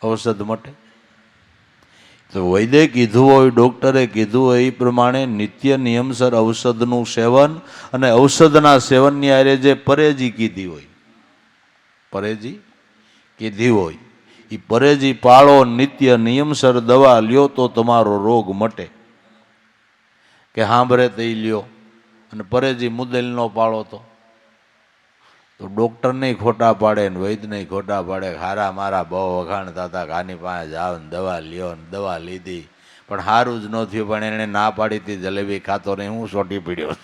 ઔષધ મટે. તો વૈદ્ય કીધું હોય, ડોક્ટરે કીધું હોય એ પ્રમાણે નિત્ય નિયમસર ઔષધનું સેવન, અને ઔષધના સેવનની આરે જે પરેજી કીધી હોય, પરેજી કીધી હોય એ પરેજી પાળો, નિત્ય નિયમસર દવા લ્યો તો તમારો રોગ મટે. કે સાંભળે તો એ લ્યો અને પરેજી મુદ્દલ ન પાળો તો ડોક્ટર નહીં ખોટા પાડે ને વૈદ્ય નહીં ખોટા પાડે. હારા મારા બહુ વખાણતા હતા, આની પાસે જાવ ને દવા લ્યો ને દવા લીધી પણ સારું જ ન થયું, પણ એને ના પાડી હતી જલેબી ખાતો નહીં, હું સોટી પીડ્યો.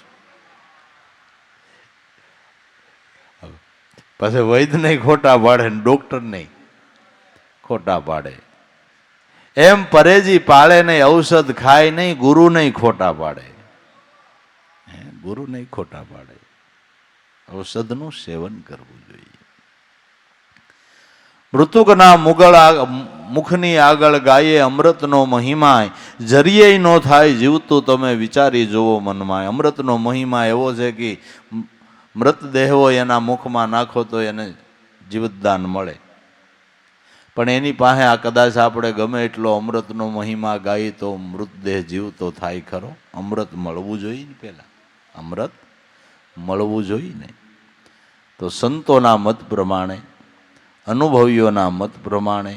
પછી વૈદ્ય નહીં ખોટા પાડે ને ડોક્ટર નહીં ખોટા પાડે. એમ પરેજી પાળે નહીં, ઔષધ ખાય નહીં, ગુરુ નહીં ખોટા પાડે. ગુરુ નહીં ખોટા પાડે. ઔષધનું સેવન કરવું જોઈએ. મૃતુકના મુખની આગળ ગાયે અમૃતનો મહિમા, જરીએ નો થાય જીવતું તમે વિચારી જોવો મનમાં. અમૃતનો મહિમા એવો છે કે મૃતદેહ હોય એના મુખમાં નાખો તો એને જીવતદાન મળે. પણ એની પાસે આ કદાચ આપણે ગમે એટલો અમૃતનો મહિમા ગાઈ તો મૃતદેહ જીવતો થાય ખરો? અમૃત મળવું જોઈએ ને, પહેલા અમૃત મળવું જોઈએ ને. તો સંતોના મત પ્રમાણે, અનુભવીઓના મત પ્રમાણે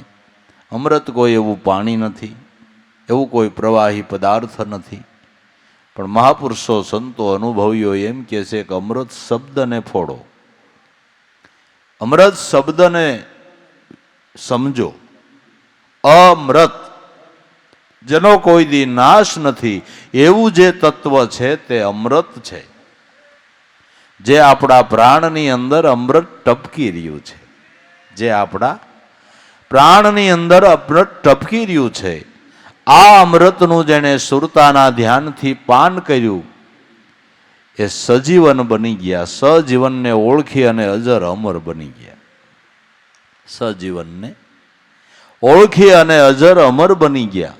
અમૃત કોઈ એવું પાણી નથી, એવું કોઈ પ્રવાહી પદાર્થ નથી. પણ મહાપુરુષો, સંતો, અનુભવીઓ એમ કહે છે કે અમૃત શબ્દને ફોડો, અમૃત શબ્દને સમજો. અમૃત જેનો કોઈ દી નાશ નથી એવું જે તત્વ છે તે અમૃત છે. જે આપણા પ્રાણની અંદર અમૃત ટપકી રહ્યું છે, જે આપણા પ્રાણની અંદર અમૃત ટપકી રહ્યું છે, આ અમૃતનું જેણે સુરતાના ધ્યાનથી પાન કર્યું એ સજીવન બની ગયા. સજીવનને ઓળખી અને અજર અમર બની ગયા. સજીવનને ઓળખી અને અજર અમર બની ગયા.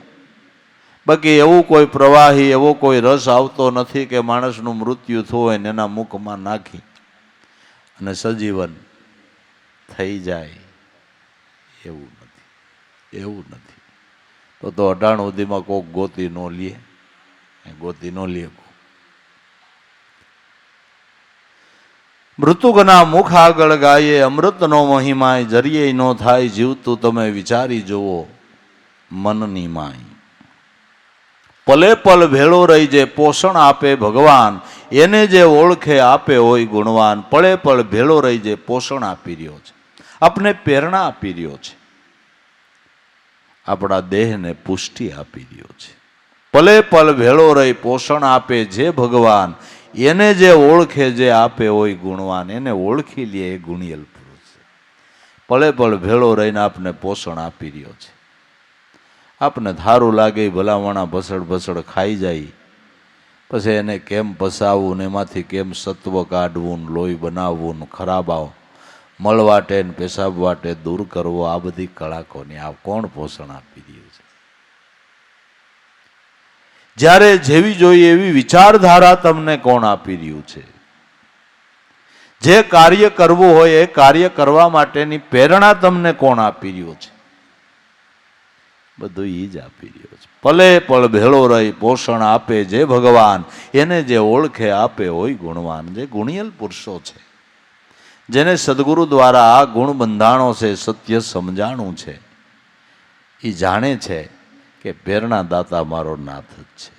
બાકી એવું કોઈ પ્રવાહી, એવો કોઈ રસ આવતો નથી કે માણસનું મૃત્યુ થયું હોય ને એના મુખમાં નાખી અને સજીવન થઈ જાય. એવું નથી, એવું નથી. તો અઢાણ સુધીમાં કોક ગોતી ન લે, ગોતી ન લે. મૃતુકના મુખ આગળ ગાયે અમૃતનો મહિમાય, જરીએ નો થાય જીવતું તમે વિચારી જુઓ મનની માય. પલે પલ ભેળો રહી જે પોષણ આપે ભગવાન, એને જે ઓળખે આપે હોય ગુણવાન. પળે પળ ભેળો રહી જે પોષણ આપી રહ્યો છે, આપને પ્રેરણા આપી રહ્યો છે, આપણા દેહને પુષ્ટિ આપી રહ્યો છે. પલે પલ ભેળો રહી પોષણ આપે જે ભગવાન, એને જે ઓળખે જે આપે હોય ગુણવાન. એને ઓળખી લે એ ગુણિયલ પુરુષ છે. પળે પળ ભેળો રહીને આપને પોષણ આપી રહ્યો છે. આપને ધારું લાગે ભલામણા ભસડ ભસડ ખાઈ જાય, પછી એને કેમ પસાવવું ને એમાંથી કેમ સત્વ કાઢવું, લોહી બનાવવું, ખરાબ મળ વાટે ને પેશાબ વાટે દૂર કરવો, આ બધી કળાકોની આ કોણ પોષણ આપી રહ્યું છે? જ્યારે જેવી જોઈએ એવી વિચારધારા તમને કોણ આપી રહ્યું છે? જે કાર્ય કરવું હોય એ કાર્ય કરવા માટેની પ્રેરણા તમને કોણ આપી રહ્યું છે? બધું એ જ આપી રહ્યો છે. પલે પળ ભેળો રહી પોષણ આપે જે ભગવાન, એને જે ઓળખે આપે હોય ગુણવાન. જે ગુણિયલ પુરુષો છે, જેને સદગુરુ દ્વારા આ ગુણ બંધાણો છે, સત્ય સમજાણું છે, એ જાણે છે કે પ્રેરણાદાતા મારો નાથ જ છે.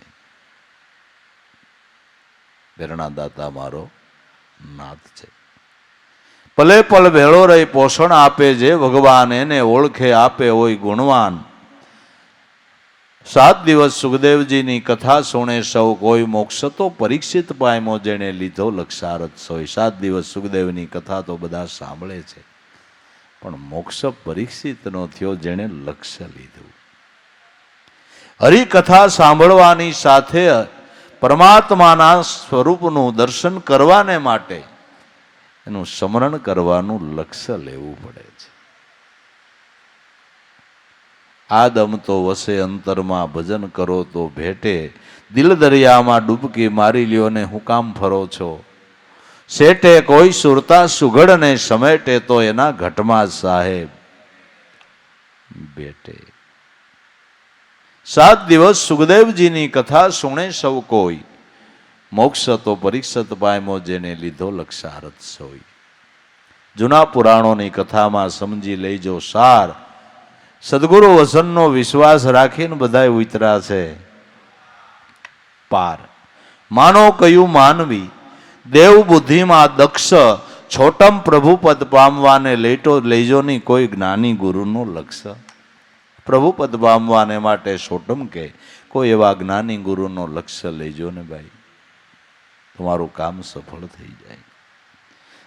પ્રેરણાદાતા મારો નાથ છે. પલે પળ ભેળો રહી પોષણ આપે જે ભગવાન, એને ઓળખે આપે હોય ગુણવાન. 7 દિવસ સુખદેવજીની કથા સુણે સૌ કોઈ, મોક્ષ તો પરીક્ષિત પામ્યો જેણે લીધો લક્ષારથ સોય. 7 દિવસ સુખદેવની કથા તો બધા સાંભળે છે, પણ મોક્ષ પરીક્ષિતનો થયો જેણે લક્ષ્ય લીધું. હરિકથા સાંભળવાની સાથે પરમાત્માના સ્વરૂપનું દર્શન કરવાને માટે એનું સ્મરણ કરવાનું લક્ષ્ય લેવું પડે છે. આદમ તો વસે અંતરમાં, ભજન કરો તો ભેટે. દિલ દરિયામાં ડૂબકી મારી લ્યો ને હું કામ ફરો છો? શેટે કોઈ સુરતા સુઘડને સમેટે તો એના ઘટમાં સાહેબ બેટે. 7 દિવસ સુખદેવજીની કથા સુણે સૌ કોઈ, મોક્ષ તો પરીક્ષિત પામ્યો જેને લીધો લક્ષારથ સોય. જૂના પુરાણોની કથામાં સમજી લેજો સાર. સદગુરુ વસનનો વિશ્વાસ રાખીને બધા ઉતરા છે પાર. માનો કયું માનવી દેવ બુદ્ધિમાં દક્ષ, છોટમ પ્રભુપદ પામવાને લેટો લેજો નહીં કોઈ જ્ઞાની ગુરુનું લક્ષ્ય. પ્રભુપદ પામવાને માટે છોટમ કે કોઈ એવા જ્ઞાની ગુરુનો લક્ષ્ય લેજો ને ભાઈ, તમારું કામ સફળ થઈ જાય,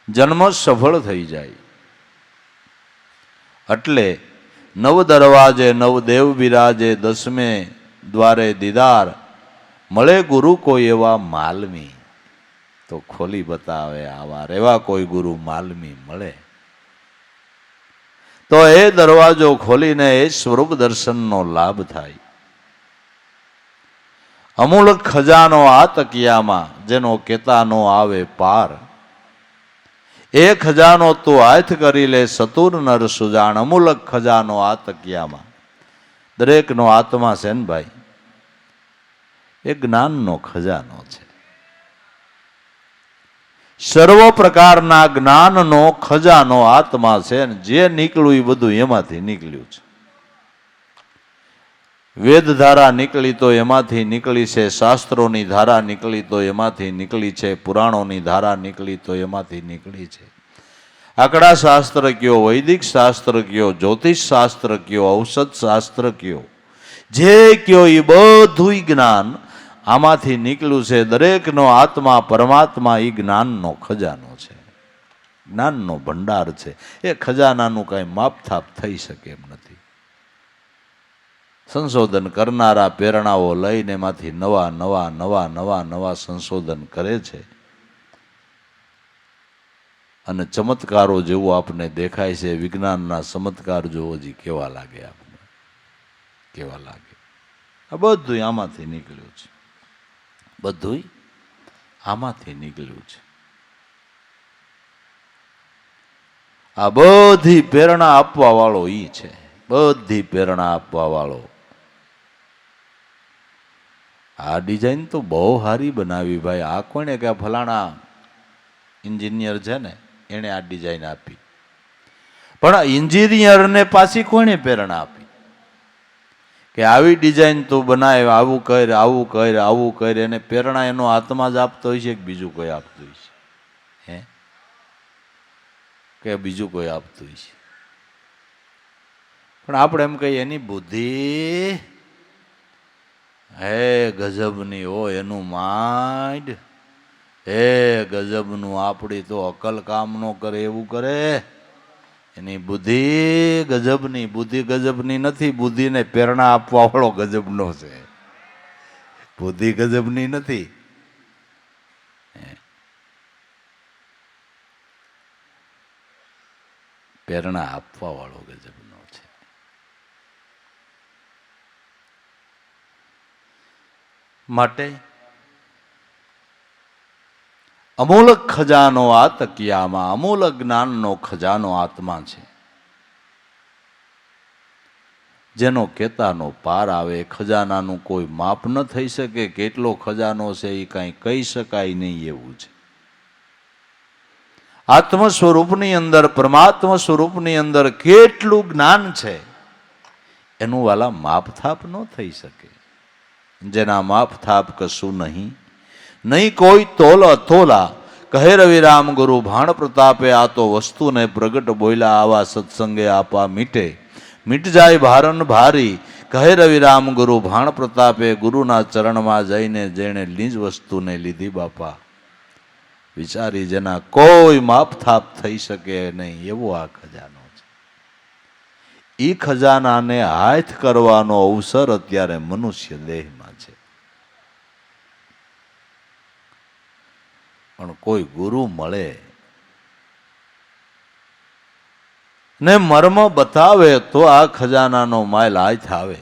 જન્મ સફળ થઈ જાય. એટલે 9 દરવાજે 9 દેવ બિરાજે, 10મે દ્વારે દીદાર. મળે ગુરુ કોઈ એવા માલમી, તો ખોલી બતાવે આવા. એવા કોઈ ગુરુ માલમી મળે તો એ દરવાજો ખોલીને એ સ્વરૂપ દર્શનનો લાભ થાય. અમૂલક ખજાનો આ તકિયામાં, જેનો કેતા નો આવે પાર. એ ખજાનો તું હાથ કરી લે સતુર નર સુજાણ. અમૂલક ખજાનો આ તકિયામાં. દરેકનો આત્મા છે ને ભાઈ, એ જ્ઞાનનો ખજાનો છે. સર્વ પ્રકારના જ્ઞાનનો ખજાનો આત્મા છે, ને જે નીકળ્યું એ બધું એમાંથી નીકળ્યું છે. વેદ ધારા નીકળી તો એમાંથી નીકળી છે, શાસ્ત્રોની ધારા નીકળી તો એમાંથી નીકળી છે, પુરાણોની ધારા નીકળી તો એમાંથી નીકળી છે. આંકડા શાસ્ત્ર કયો, વૈદિક શાસ્ત્ર કયો, જ્યોતિષ શાસ્ત્ર કયો, ઔષધ શાસ્ત્ર કયો, જે કયો એ બધું જ્ઞાન આમાંથી નીકળ્યું છે. દરેકનો આત્મા પરમાત્મા એ જ્ઞાનનો ખજાનો છે, જ્ઞાનનો ભંડાર છે. એ ખજાનાનું કાંઈ માપથાપ થઈ શકે એમ નથી. સંશોધન કરનારા પ્રેરણાઓ લઈને એમાંથી નવા નવા નવા નવા નવા સંશોધન કરે છે. અને ચમત્કારો જેવું આપને દેખાય છે. વિજ્ઞાનના ચમત્કાર જોવો જ કેવા લાગે આપને, કેવા લાગે. આ બધું આમાંથી નીકળ્યું છે, બધું આમાંથી નીકળ્યું છે. આ બધી પ્રેરણા આપવા વાળો ઈ છે, બધી પ્રેરણા આપવા વાળો. આ ડિઝાઇન તો બહુ સારી બનાવી ભાઈ. આ કોને કે ફલાણા એન્જિનિયર છે ને એણે આ ડિઝાઇન આપી, પણ એન્જિનિયરને પાછી કોને પ્રેરણા આપી કે આવી ડિઝાઇન તું બનાવે, આવું કર, આવું કર, આવું કર? એને પ્રેરણા એનો આત્મા જ આપતો હોય છે કે બીજું કોઈ આપતું હોય છે? હે, કે બીજું કોઈ આપતું હોય છે? પણ આપણે એમ કહીએ એની બુદ્ધિ હે ગજબની હોય, એનું માઇન્ડ હે ગજબનું. આપણી તો અકલ કામ ન કરે એવું કરે. એની બુદ્ધિ ગજબની. બુદ્ધિ ગજબની નથી, બુદ્ધિને પ્રેરણા આપવા વાળો ગજબનો છે. બુદ્ધિ ગજબની નથી. પ્રેરણા આપવા વાળો ગજબનો છે. માટે અમૂલક ખજાનો આ તકિયામાં, અમૂલક જ્ઞાનનો ખજાનો આત્મા છે, જેનો કેતાનો પાર આવે. ખજાનાનું કોઈ માપ ન થઈ શકે. કેટલો ખજાનો છે એ કાંઈ કહી શકાય નહીં એવું છે. આત્મ સ્વરૂપની અંદર, પરમાત્મા સ્વરૂપની અંદર કેટલું જ્ઞાન છે એનું વાલા માપથાપ ન થઈ શકે. જેના માપથાપ કશું નહીં, નહીં કોઈ તોલ અથોલા. કહે રવિરામ ગુરુ ભાણ પ્રતાપે, આ તો વસ્તુને પ્રગટ બોલ્યા. આવા સત્સંગે આપા મીટે, મીટ જાય ભારણ ભારી. કહે રવિરામ ગુરુ ભાણ પ્રતાપે ગુરુના ચરણમાં જઈને જેણે લીજ વસ્તુને લીધી બાપા, વિચારી જેના કોઈ માપ થાપ થઈ શકે નહીં એવો આ ખજાનો છે. એ ખજાનાને હાથ કરવાનો અવસર અત્યારે મનુષ્ય દેહમાં છે. પણ કોઈ ગુરુ મળે ને મર્મ બતાવે તો આ ખજાનાનો માલ હાથ આવે.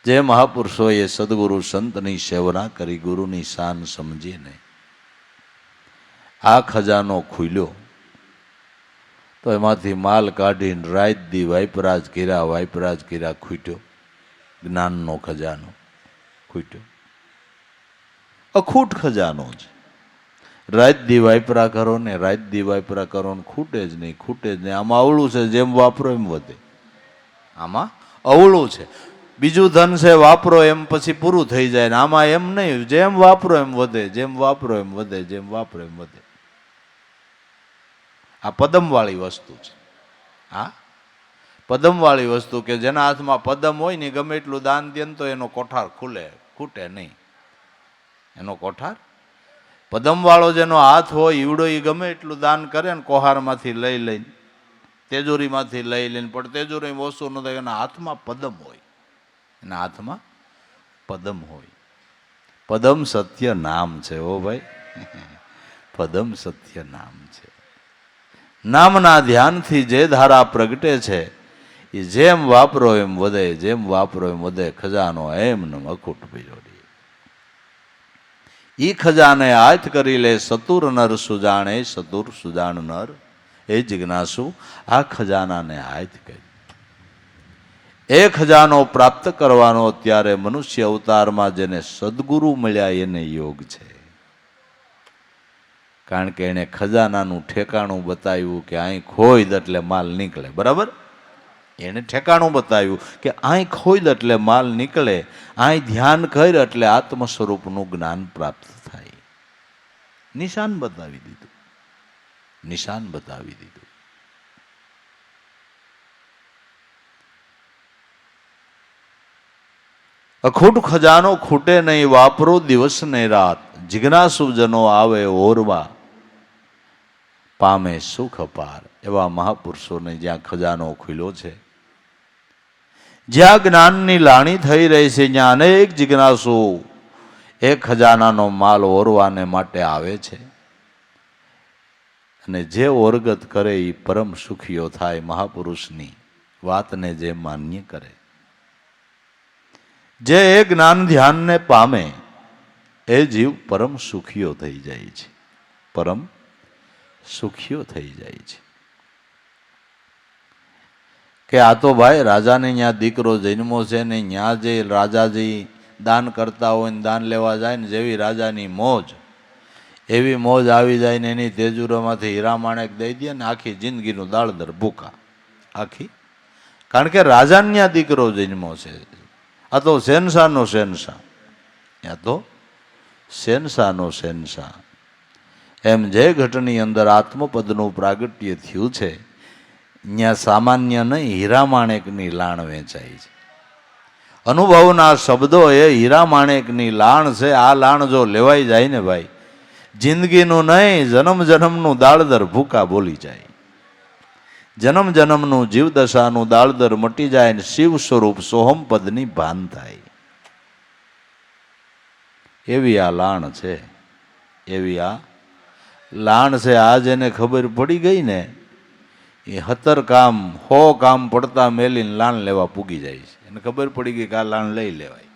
જે મહાપુરુષોએ સદગુરુ સંતની સેવના કરી, ગુરુની શાન સમજીને આ ખજાનો ખુલ્યો તો એમાંથી માલ કાઢીને રાત દી વાઇપરાજ કર્યા ખૂટ્યો. જ્ઞાનનો ખજાનો ખૂટ્યો. અખૂટ ખજાનો છે. રાત દી વાઇપરા કરો ને ખૂટે જ નહીં. આમાં અવળું છે, જેમ વાપરો એમ વધે. આમાં અવળું છે. બીજું ધન છે, વાપરો એમ પછી પૂરું થઈ જાય ને આમાં એમ નહીં, જેમ વાપરો એમ વધે. આ પદમવાળી વસ્તુ છે. આ પદમવાળી વસ્તુ કે જેના હાથમાં પદમ હોય ને ગમે એટલું દાન દે તો એનો કોઠાર ખૂટે નહીં. એનો કોઠાર પદમવાળો જેનો હાથ હોય ઈવડો એ ગમે એટલું દાન કરે ને કોહારમાંથી લઈને તેજોરીમાંથી લઈને પણ તેજોરી ઓછું ન થાય. એના હાથમાં પદમ હોય. પદમ સત્ય નામ છે. ઓ ભાઈ, પદમ સત્ય નામ છે. નામના ધ્યાનથી જે ધારા પ્રગટે છે એ જેમ વાપરો એમ વધે. ખજાનો એમ ન અખૂટ પીરો. ઈ ખજાને હાથ કરી લે સતુર નર સુજાણે. સતુર સુજાણ નર એ જિજ્ઞાસુ આ ખજાનાને હાથ કરી. એ ખજાનો પ્રાપ્ત કરવાનો અત્યારે મનુષ્ય અવતારમાં જેને સદગુરુ મળ્યા એને યોગ છે. કારણ કે એને ખજાનાનું ઠેકાણું બતાવ્યું કે અહીં ખોઈ એટલે માલ નીકળે. બરાબર, એને ઠેકાણું બતાવ્યું કે અહીં ખોઈ એટલે માલ નીકળે. અહીં ધ્યાન કર એટલે આત્મ સ્વરૂપનું જ્ઞાન પ્રાપ્ત થાય. નિશાન બતાવી દીધું. અખૂટ ખજાનો ખૂટે નહીં, વાપરો દિવસ ને રાત. જિજ્ઞાસુ જનો આવે ઓરવા, પામે સુખ અપાર. એવા મહાપુરુષોને જ્યાં ખજાનો ખુલ્યો છે, જ્યાં જ્ઞાનની લાણી થઈ રહી છે, જ્યાં અનેક જિજ્ઞાસુ એ ખજાનાનો માલ ઓરવાને માટે આવે છે. અને જે ઓરગત કરે એ પરમ સુખીઓ થાય. મહાપુરુષની વાતને જે માન્ય કરે, જે એ જ્ઞાન ધ્યાનને પામે એ જીવ પરમ સુખીઓ થઈ જાય છે. કે આ તો ભાઈ રાજાને ત્યાં દીકરો જન્મો છે ને ત્યાં જે રાજાજી દાન કરતા હોય ને દાન લેવા જાય ને જેવી રાજાની મોજ, એવી મોજ આવી જાય ને એની તેજુરોમાંથી હીરા માણેક દઈ દે ને આખી જિંદગીનું દાળદર ભૂખા. કારણ કે રાજાને ત્યાં દીકરો જન્મો છે. આ તો શહેનશાહનો શહેનશાહ. એમ જે ઘટની અંદર આત્મપદનું પ્રાગટ્ય થયું છે ત્યાં સામાન્ય નહીં, હીરા માણેકની લાણ વેચાય છે. અનુભવના શબ્દો એ હીરા માણેકની લાણ છે. આ લાણ જો લેવાઈ જાય ને ભાઈ, જિંદગીનું નહીં જન્મનું દાળદર ભૂકા બોલી જાય. જન્મનું જીવદશાનું દાળદર મટી જાય ને શિવ સ્વરૂપ સોહમ પદની ભાન થાય. એવી આ લાણ છે. આ જેને ખબર પડી ગઈ ને એ 100 કામ પડતા મેલીને લાણ લેવા પૂગી જાય છે. એને ખબર પડી ગઈ કે આ લાણ લઈ લેવાય.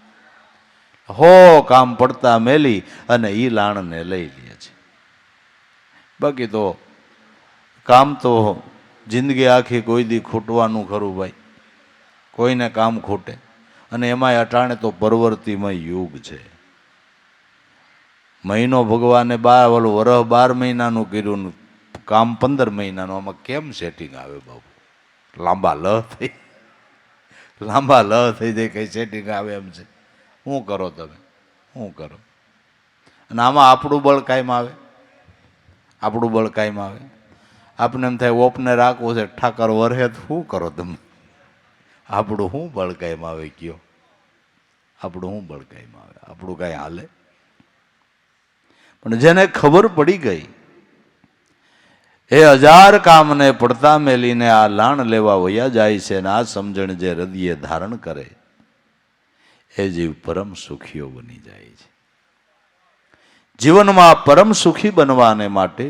100 કામ પડતા મેલી અને એ લાણને લઈ લે છે. બાકી તો કામ તો જિંદગી આખી કોઈ દી ખૂટવાનું ખરું ભાઈ. કોઈને કામ ખૂટે. અને એમાંય અટાણે તો પરવર્તીમય યુગ છે. મહિનો ભગવાને વરહ 12 મહિનાનું કર્યું, કામ 15 મહિનાનું. આમાં કેમ સેટિંગ આવે બાબુ? લાંબા લ થઈ જાય, કઈ સેટિંગ આવે એમ છે? શું કરો તમે? અને આમાં આપણું બળ કાયમ આવે. આપને એમ થાય ઓપને રાખવું છે, ઠાકર વરહે તો શું કરો તમે? આપણું શું બળ કાયમ આવે કયો? આપણું શું બળ કાયમ આવે? આપણું કાંઈ હાલે? પણ જેને ખબર પડી ગઈ એ 1000 કામને પડતા મેલીને આ લાણ લેવા વયા જાય છે, અને આ સમજણ જે હૃદયે ધારણ કરે એ જીવ પરમ સુખીઓ બની જાય છે. જીવનમાં પરમ સુખી બનવાને માટે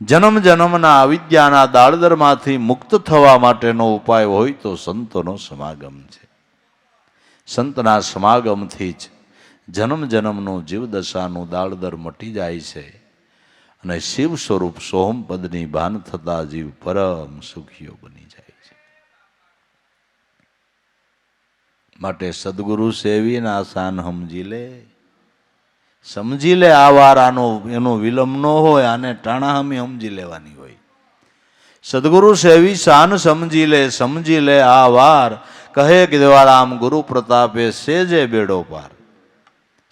જન્મ જન્મના અવિદ્યાના દાળદરમાંથી મુક્ત થવા માટેનો ઉપાય હોય તો સંતોનો સમાગમ છે. સંતના સમાગમથી જ જન્મ જન્મનું જીવદશાનું દાળદર મટી જાય છે, અને શિવ સ્વરૂપ સોહમ પદની ભાન થતા જીવ પરમ સુખીઓ બની જાય છે. માટે સદગુરુ સેવીને આસાન સમજી લે આ વાર એનો વિલંબ ન હોય, આને ટાણાહમી સમજી લેવાની હોય. સદગુરુ સેવી શાન સમજી લે આ વાર, કહે કે દેવારામ ગુરુ પ્રતાપે સેજે બેડો પાર.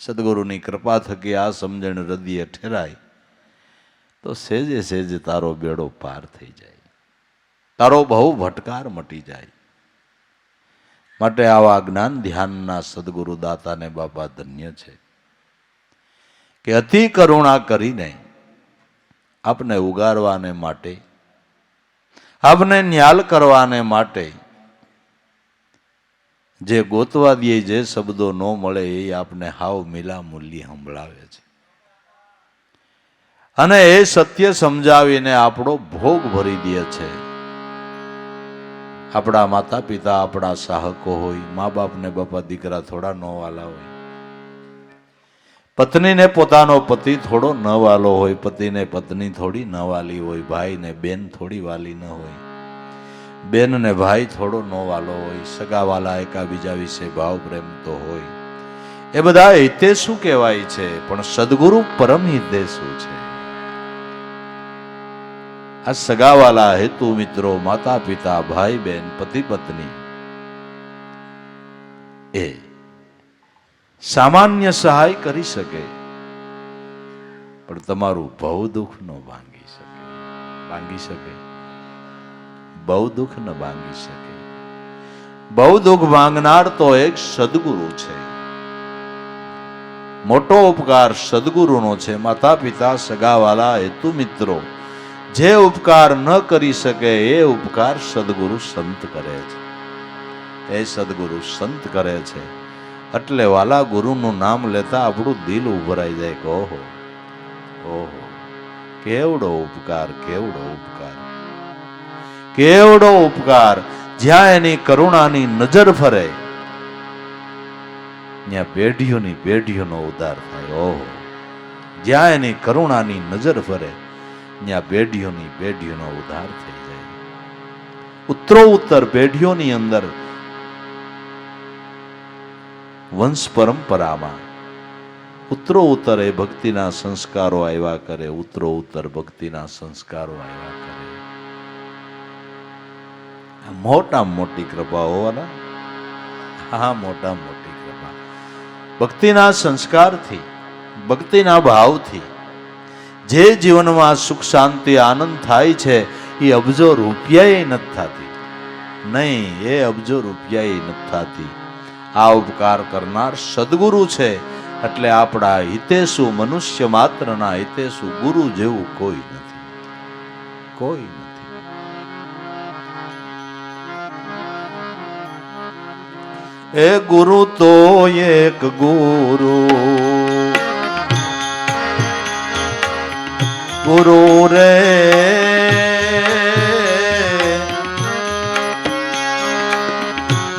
સદગુરુની કૃપા થકી આ સમજણ હૃદયે ઠેરાય તો સેજે સેજે તારો બેડો પાર થઈ જાય, તારો બહુ ભટકાર મટી જાય. માટે આવા જ્ઞાન ધ્યાનના સદગુરુ દાતાને બાપા ધન્ય છે કે અતિ કરુણા કરીને આપને ઉગારવાને માટે, આપને ન્યાલ કરવાને માટે જે ગોતવા દે, જે શબ્દો ન મળે એ આપને હાવ મિલા મૂલ્ય સંભળાવે છે, અને એ સત્ય સમજાવીને આપણો ભોગ ભરી દે છે. આપણા માતા પિતા, આપણા સાહકો હોય, મા બાપને બાપા દીકરા થોડા ન વાલા હોય, પત્નીને પોતાનો પતિ થોડો ન વાલો હોય, પતિને પત્ની થોડી ન વાલી હોય, ભાઈને બેન થોડી વાલી ન હોય, બેન ને ભાઈ થોડો ન વાલો હોય, સગાવાલા એકાબીજા વિશે ભાવ પ્રેમ તો હોય. એ બધા હિતે શું કહેવાય છે, પણ સદગુરુ પરમ હિતે શું છે? આ સગાવાલા, હેતુ મિત્રો, માતા પિતા, ભાઈ બહેન, પતિ પત્ની એ સામાન્ય સહાય કરી શકે, પણ તમારું બહુ દુઃખ ન ભાંગી શકે. બહુ દુઃખ ન ભાંગી શકે. બહુ દુઃખ ભાંગનાર તો એક સદગુરુ છે. મોટો ઉપકાર સદગુરુનો છે. માતા પિતા, સગાવાલા, હેતુ મિત્રો જે ઉપકાર ન કરી શકે એ ઉપકાર સદગુરુ સંત કરે છે. એ સદગુરુ સંત કરે છે એટલે વાલા ગુરુનું નામ લેતા આપણું દિલ ઉભરાઈ જાય કે ઓહો ઓહો, કેવડો ઉપકાર, કેવડો ઉપકાર, કેવડો ઉપકાર. જ્યાં એની કરુણાની નજર ફરે ત્યાં પેઢીઓની પેઢીઓનો ઉદ્ધાર થાય. ઓહો, જ્યાં એની કરુણાની નજર ફરે ત્યાં પેઢીઓની પેઢીઓનો ઉદ્ધાર થઈ જાય. ઉત્તરોત્તર પેઢીઓની અંદર વંશ પરંપરામાં ઉત્તરોત્તર એ ભક્તિના સંસ્કારો આવ્યા કરે, ઉત્તરોત્તર ભક્તિના સંસ્કારો આવ્યા કરે. મોટામાં મોટી કૃપા હોવાના, હા, મોટામાં મોટી કૃપા. ભક્તિના સંસ્કારથી, ભક્તિના ભાવથી જે જીવનમાં સુખ શાંતિ આનંદ થાય છે એ અબજો રૂપિયાએ નથી થતી. નહીં, એ અબજો રૂપિયાએ નથી થતી. આ ઉપકાર કરનાર સદગુરુ છે એટલે આપણા હિતેશુ, મનુષ્ય માત્રના હિતેશુ ગુરુ જેવું કોઈ નથી, કોઈ નથી. એ ગુરુ તો એક ગુરુ, ગુરુ રે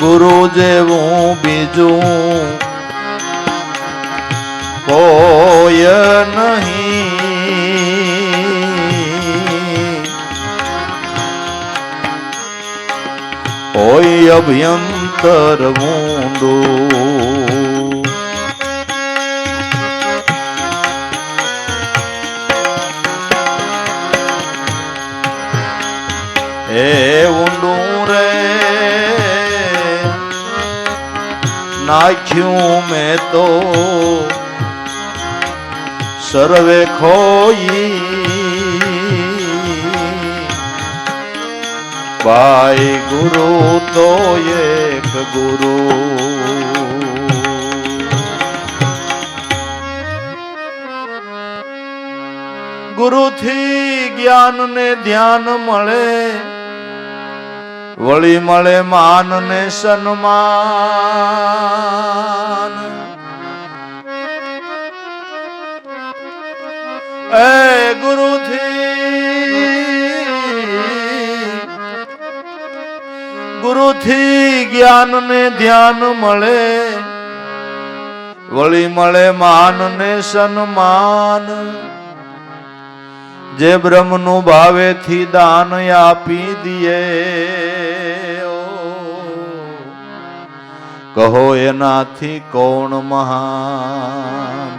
ગુરુ જેવું બીજું કોઈ નહીં. કોઈ અભ્યંતર ઊંડું, એ ઊંડું રે નાખ્યું મેં તો સર્વે ખોઈ. ભાઈ ગુરુ તો એક ગુરુ. ગુરુથી જ્ઞાન ને ધ્યાન મળે, વળી મળે માન ને સન્માન. એ ગુરુથી જ્ઞાન ને ધ્યાન મળે, વળી મળે માન ને સન્માન. જે બ્રહ્મનું ભાવેથી દાન આપી દિયે, કહો એનાથી કોણ મહાન.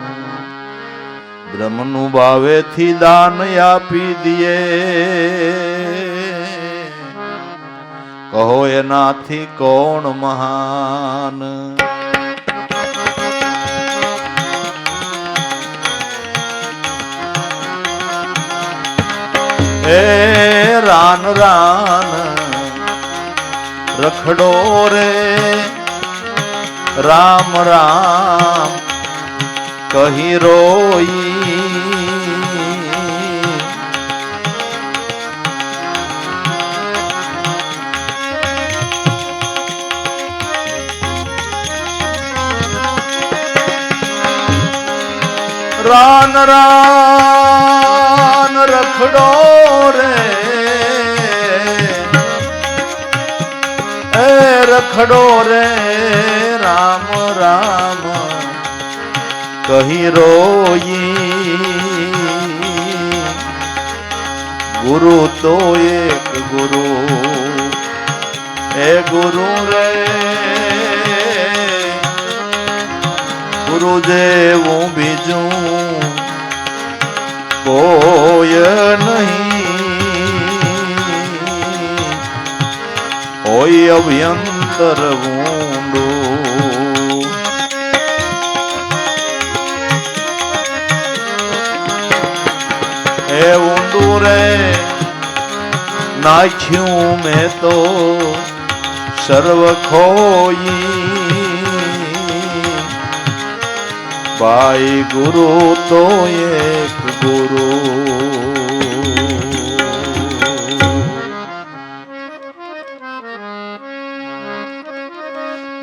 બ્રહ્મનું ભાવેથી દાન આપી દિયે, કહો એનાથી કોણ મહાન. એ રાન રાન રખડો રે, રામ રામ કહી રોઈ. રાન રાન રખડો રે, એ રખડો રે, રામ રામ કહી રોઈ. ગુરુ તો એક ગુરુ, એ ગુરુ રે, ગુરુ જેવું બીજું કોઈ નહીં. હોય અભ્યંતર ઊંડું, એ ઊંડું રે નાખ્યું મેં તો સર્વ ખોઈ. ભાઈ ગુરુ તો એક ગુરુ.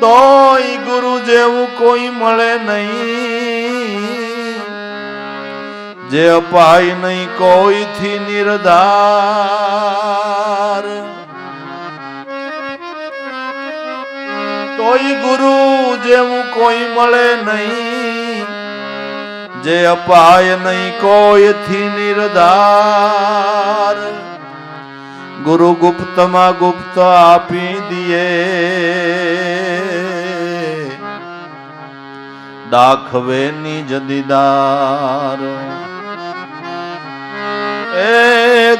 તોય ગુરુ જેવું કોઈ મળે નહીં, જે અપાય નહીં કોઈથી નિર્ધાર. તોય ગુરુ જેવું કોઈ મળે નહીં, જે અપાય નહીં કોઈથી નિર્ધાર. ગુરુ ગુપ્તમાં ગુપ્ત આપી દિયે, દાખવે નિજ દીદાર. એ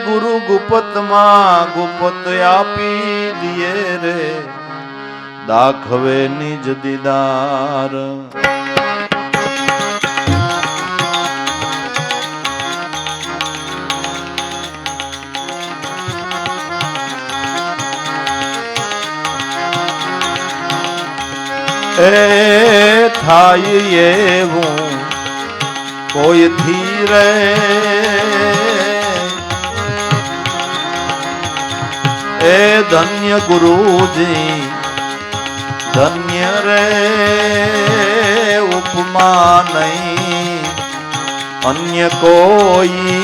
ગુરુ ગુપ્તમાં ગુપ્ત આપી દિયે રે, દાખવે નિજ દીદાર. એ થાય એવું કોઈથી રે, એ ધન્ય ગુરુજી ધન્ય રે. ઉપમા નહીં અન્ય કોઈ,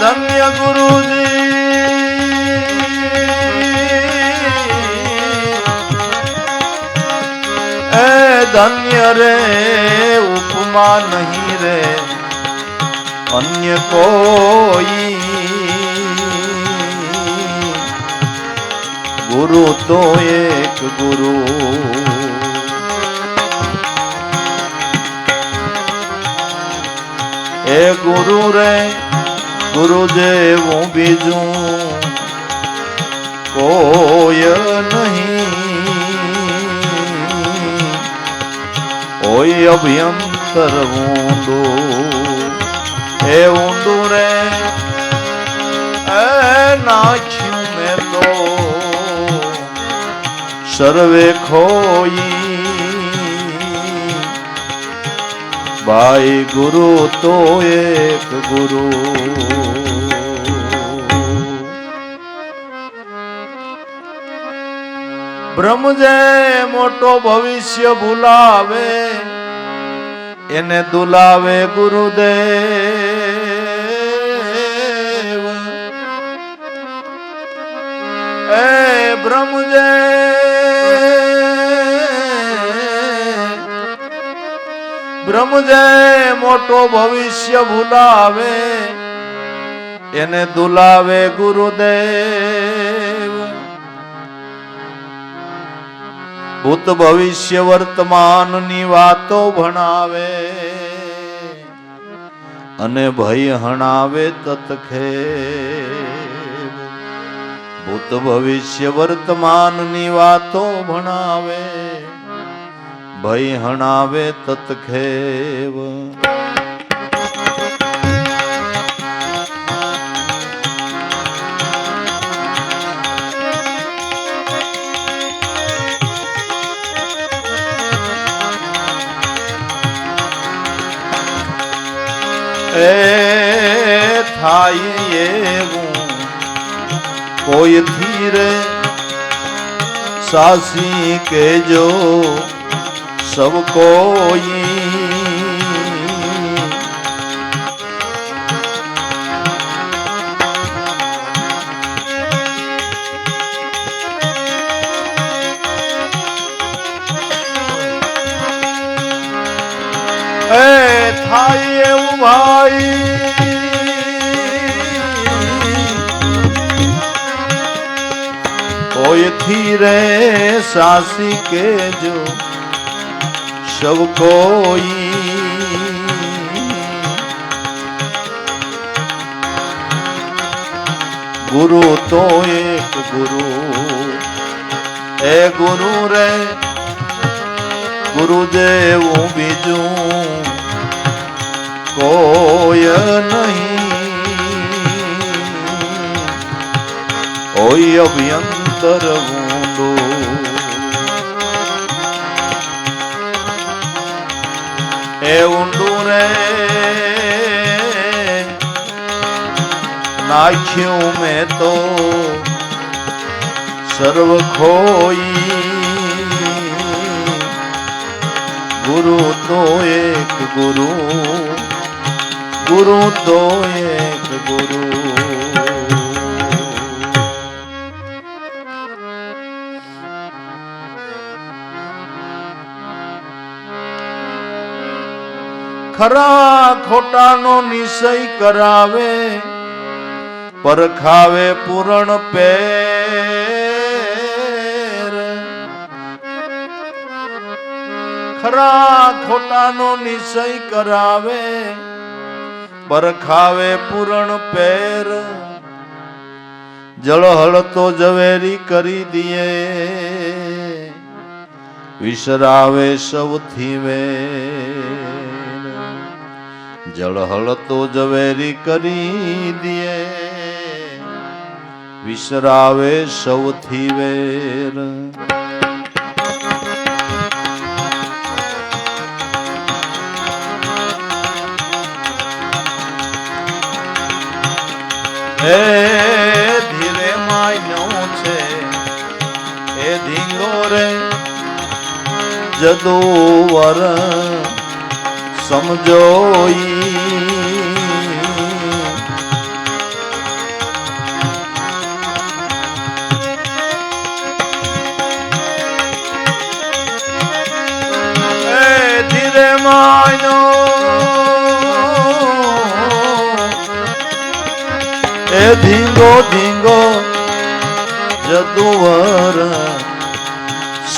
ધન્ય ગુરુજી, એ ધન્ય રે. ઉપમા નહીં રે અન્ય કોઈ, ગુરુ તો એક ગુરુ. એ ગુરુ રે, ગુરુ જેવું બીજું કોઈ નહીં, હોય અભ્યંતર ઊંડું, એ ઊંડું રે એ નાખ્યું મેં તો સર્વે ખોઈ, ભાઈ ગુરુ તો એક ગુરુ. બ્રહ્મ જે મોટો ભવિષ્ય ભૂલાવે એને દુલાવે ગુરુદેવ. એ બ્રહ્મ જે મોટો ભવિષ્ય ભૂલાવે એને દુલાવે ગુરુદેવ. ભૂત ભવિષ્ય વર્તમાનની વાતો ભણાવે અને ભય હણાવે તત્ખેવ. ભૂત ભવિષ્ય વર્તમાનની વાતો ભણાવે ભય હણાવે તત્ખેવ. એ થાય એવું કોઈ ધીરે સાસી કેજો સબ કોઈ. થાય એવું ભાઈ કોઈથી રે સાસી કેજો સબ કોઈ. ગુરુ તો એક ગુરુ, એ ગુરુ રે ગુરુ જેવું બીજું કોઈ નહીં, હોય અભ્યંતર ઊંડું. એ ઊંડું રે નાખ્યું મેં તો સર્વ ખોઈ. ગુરુ તો એક ગુરુ, ગુરુ તો એક ગુરુ. ખરા ખોટાનો નિશ્ચય કરાવે પરખાવે પૂરણ પેર. ખરા ખોટાનો નિશ્ચય કરાવે પરખાવે પૂરણ પેર. જળહળ તો ઝવેરી કરી દીએ વિસરાવે સૌથી વેર. જળહળ તો ઝવેરી કરી દીએ વિસરાવે સૌથી વેર. એ ધીરે માયનો છે એ ધીંગો રે જદુવર સમજોઈ. એ ધીરે માયનો એ ધીંગો ધીંગો જદુવર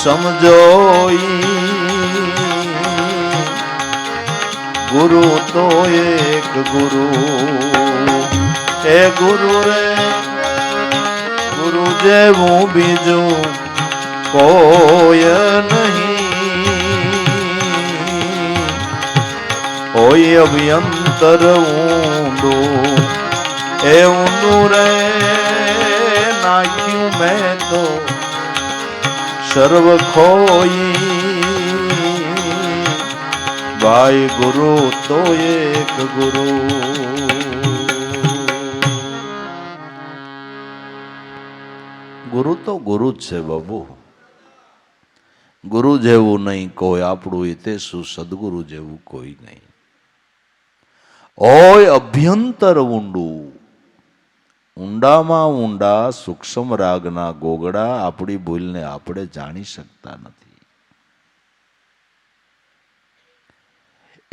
સમજોઈ. ગુરુ તો એક ગુરુ, એ ગુરુ રે ગુરુ જેવું બીજું કોઈ નહીં, હોય અભ્યંતર ઊંડું એ ઊંડું રે નાખ્યું મેં તો સર્વ ખોઈ, ભાઈ ગુરુ તો એક ગુરુ. ગુરુ તો ગુરુ જ છે બાબુ, ગુરુ જેવું નહીં કોઈ આપણું, તે શું સદગુરુ જેવું કોઈ નહીં. ઓય અભ્યંતર ઊંડું, ઊંડામાં ઊંડા સૂક્ષ્મ રાગના ગોગડા આપણી ભૂલને આપણે જાણી શકતા નથી.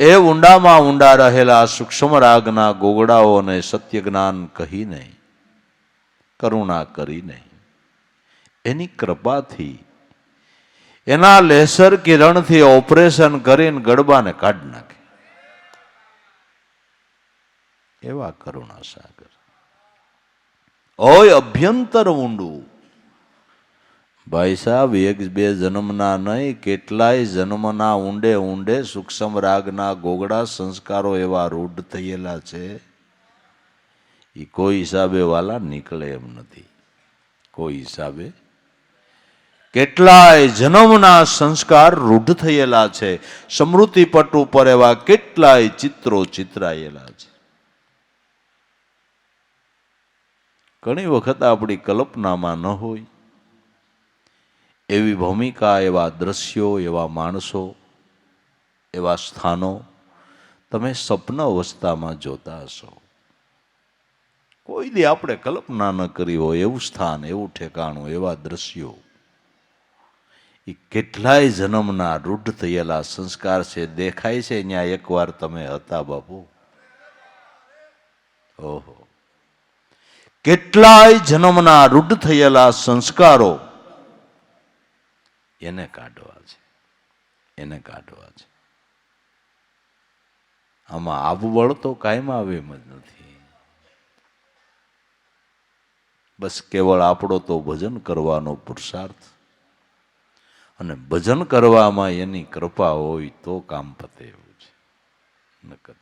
એ ઊંડામાં ઊંડા રહેલા સૂક્ષ્મ રાગના ગોગડાઓને સત્ય જ્ઞાન કહીને, કરુણા કરીને, એની કૃપાથી, એના લેસર કિરણથી ઓપરેશન કરીને ગડબાને કાઢી નાખે એવા કરુણા સાગર. ઓય અભ્યંતર ઊંડું, ભાઈ સાહેબ એક બે જન્મના નહીં, કેટલાય જન્મના ઊંડે ઊંડે સૂક્ષ્મ રાગના ગોગડા સંસ્કારો એવા રૂઢ થયેલા છે, એ કોઈ હિસાબે વાલા નીકળે એમ નથી. કોઈ હિસાબે કેટલાય જન્મના સંસ્કાર રૂઢ થયેલા છે. સ્મૃતિ પટ ઉપર એવા કેટલાય ચિત્રો ચિતરાયેલા છે. ઘણી વખત આપણી કલ્પનામાં ન હોય એવી ભૂમિકા, એવા દ્રશ્યો, એવા માણસો, એવા સ્થાનો તમે સ્વપ્ન અવસ્થામાં જોતા હશો. કોઈ દી આપણે કલ્પના ન કરી હોય એવું સ્થાન, એવું ઠેકાણું, એવા દ્રશ્યો, એ કેટલાય જન્મના રૂઢ થયેલા સંસ્કાર છે. દેખાય છે ત્યાં એકવાર તમે હતા બાપુ. ઓહો, કેટલાય જન્મના રૂઢ થયેલા સંસ્કારો એને કાઢવા છે, એને કાઢવા છે. આમાં આબબળ તો કાયમ આવે એમ જ નથી. બસ કેવળ આપણો તો ભજન કરવાનો પુરુષાર્થ, અને ભજન કરવામાં એની કૃપા હોય તો કામ પતે એવું છે. નકર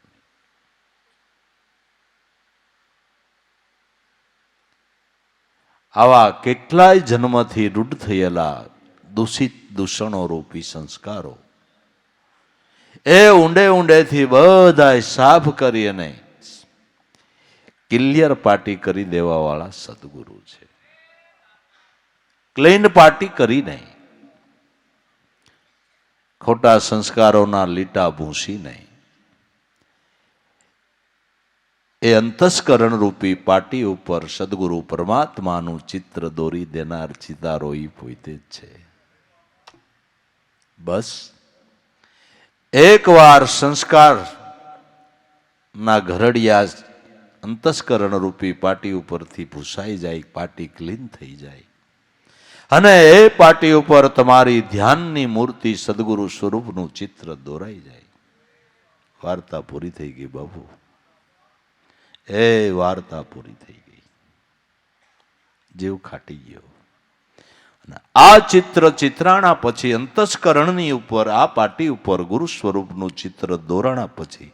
આવા કેટલાય જન્મથી રૂઢ થયેલા દૂષિત દૂષણો રૂપી સંસ્કારો એ ઊંડે ઊંડેથી બધાય સાફ કરી અને ક્લિયર પાર્ટી કરી દેવા વાળા સદગુરુ છે. ક્લીન પાર્ટી કરી નહીં, ખોટા સંસ્કારોના લીટા ભૂંસી નહીં, એ અંતસ્કરણ રૂપી પાટી ઉપર સદગુરુ પરમાત્માનું ચિત્ર દોરી દેનાર ચિતારો ઈ પોતે જ છે. બસ એકવાર સંસ્કાર ના ઘરડિયા અંતસ્કરણ રૂપી પાટી ઉપરથી ભૂસાઈ જાય, પાટી ક્લીન થઈ જાય, અને એ પાટી ઉપર તમારી ધ્યાનની મૂર્તિ સદગુરુ સ્વરૂપનું ચિત્ર દોરાઈ જાય, વાર્તા પૂરી થઈ ગઈ બાબુ. એ વાર્તા પૂરી થઈ ગઈ, જીવ ખાટી ગયો. અને આ ચિત્ર ચિત્રાણા પછી અંતસ્કરણની ઉપર, આ પાટી ઉપર ગુરુ સ્વરૂપનું ચિત્ર દોરાણા પછી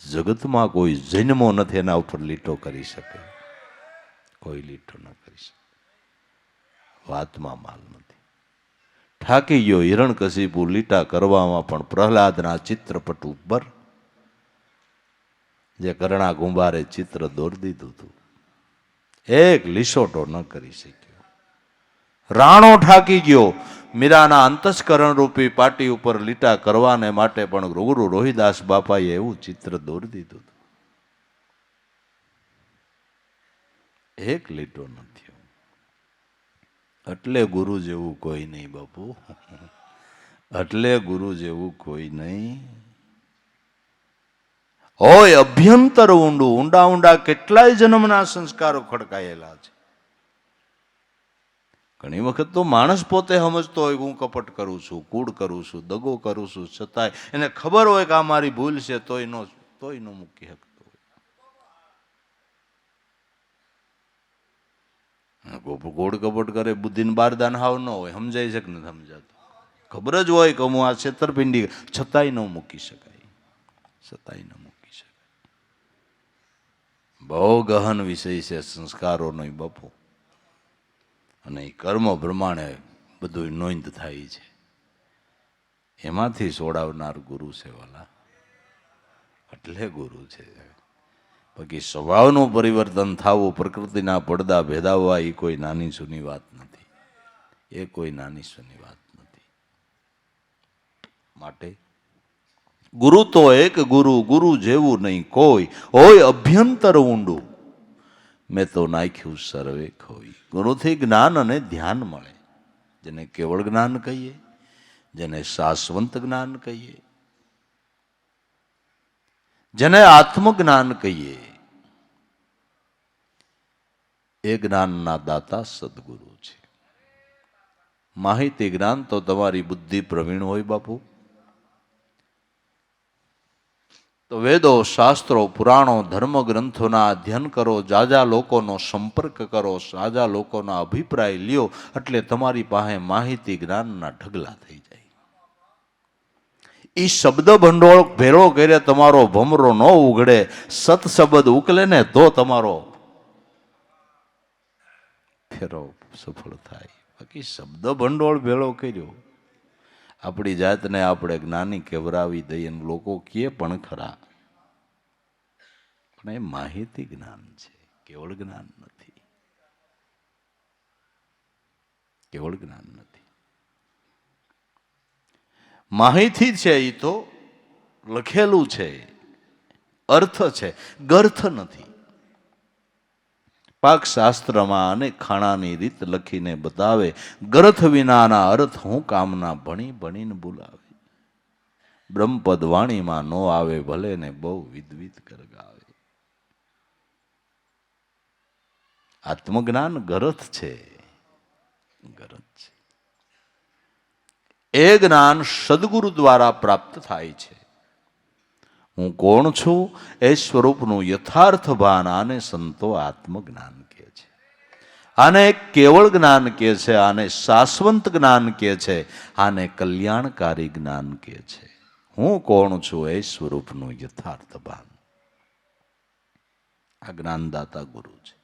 જગતમાં કોઈ જન્મો નથી એના ઉપર લીટો કરી શકે, કોઈ લીટો ન કરી શકે. વાતમાં માલ નથી. ઠાકી ગયો હિરણ્યકશિપુ લીટા કરવામાં, પણ પ્રહલાદના ચિત્રપટ ઉપર જે કરણા ગુંભારે ચિત્ર દોરી દીધું હતું, એક લીસોટો ન કરી શક્યો. રાણો ઠાકી ગયો મીરાના અંતસ્કરણ રૂપી પાટી ઉપર લીટા કરવાને માટે, પણ ગુરુ રોહિદાસ બાપાએ એવું ચિત્ર દોરી દીધું હતું, એક લીટો નથી. એટલે ગુરુ જેવું કોઈ નહીં બાપુ, એટલે ગુરુ જેવું કોઈ નહીં. હોય અભ્યંતર ઊંડું, ઊંડા ઊંડા કેટલાય જન્મના સંસ્કારો ખડકાયેલા છે. ઘણી વખત તો માણસ પોતે સમજતો હોય હું કપટ કરું છું, કૂડ કરું છું, દગો કરું છું, છતાંય એને ખબર હોય કે આ મારી ભૂલ છે, તોય ન મૂકી શકતો હોય. ગોળ કપટ કરે, બુદ્ધિને બારદાન હાવ ન હોય, સમજાય છે કે નથી સમજાતું? ખબર જ હોય કે હું આ છેતરપિંડી, છતાંય ન મૂકી શકાય, છતાંય ન મૂકી શકાય. બહુ ગહન વિષય છે સંસ્કારોનો બાપુ, અને એ કર્મ પ્રમાણે બધું નોંધ થાય છે. એમાંથી સોડાવનાર ગુરુ છે વાલા, એટલે ગુરુ છે. બાકી સ્વભાવનું પરિવર્તન થવું, પ્રકૃતિના પડદા ભેદાવવા, એ કોઈ નાની સૂની વાત નથી, એ કોઈ નાની સૂની વાત નથી. માટે ગુરુ તો એક ગુરુ, ગુરુ જેવું નહીં કોઈ, હોય અભ્યંતર ઊંડું, મેં તો નાખ્યું સર્વે ખોઈ. ગુરુથી જ્ઞાન અને ધ્યાન મળે, જેને કેવળ જ્ઞાન કહીએ, જેને શાશ્વત જ્ઞાન કહીએ, જેને આત્મજ્ઞાન કહીએ. એ જ્ઞાનના દાતા સદગુરુ છે. માહિતી જ્ઞાન તો તમારી બુદ્ધિ પ્રવીણ હોય બાપુ, તો વેદો, શાસ્ત્રો, પુરાણો, ધર્મ ગ્રંથોના અધ્યયન કરો, જાજા લોકોનો સંપર્ક કરો, જાજા લોકોના અભિપ્રાય લ્યો, એટલે તમારી પાસે માહિતી જ્ઞાનના ઢગલા થઈ જાય. એ શબ્દ ભંડોળ ભેરો કરે તમારો ભમરો ન ઉઘડે, સત શબ્દ ઉકલે ને તો તમારો ફેરો સફળ થાય. બાકી શબ્દ ભંડોળ ભેળો કર્યો, આપણી જાતને આપણે જ્ઞાની કેવરાવી દઈએ, લોકો કહે પણ ખરા, પણ એ માહિતી જ્ઞાન છે, કેવળ જ્ઞાન નથી, કેવળ જ્ઞાન નથી. માહિતી છે એ તો લખેલું છે, અર્થ છે, ગર્થ નથી. પાક શાસ્ત્રમાં અનેક ખાણાની રીત લખીને બતાવે, ગર્થ વિનાના અર્થ હું કામના ભણી ભણીને બોલાવે. બ્રહ્મપદ વાણીમાં નો આવે, ભલે ને બહુ વિદવિદ કરગાવે. આત્મજ્ઞાન ગરથ છે, ગરથ છે. એ જ્ઞાન સદગુરુ દ્વારા પ્રાપ્ત થાય છે. હું કોણ છું એ સ્વરૂપનું યથાર્થ ભાન, આને સંતો આત્મજ્ઞાન કહે છે. આને કેવળ જ્ઞાન કહે છે, આને શાશ્વત જ્ઞાન કહે છે, આને કલ્યાણકારી જ્ઞાન કહે છે. હું કોણ છું એ સ્વરૂપનું યથાર્થ ભાન, આ જ્ઞાનદાતા ગુરુ છે.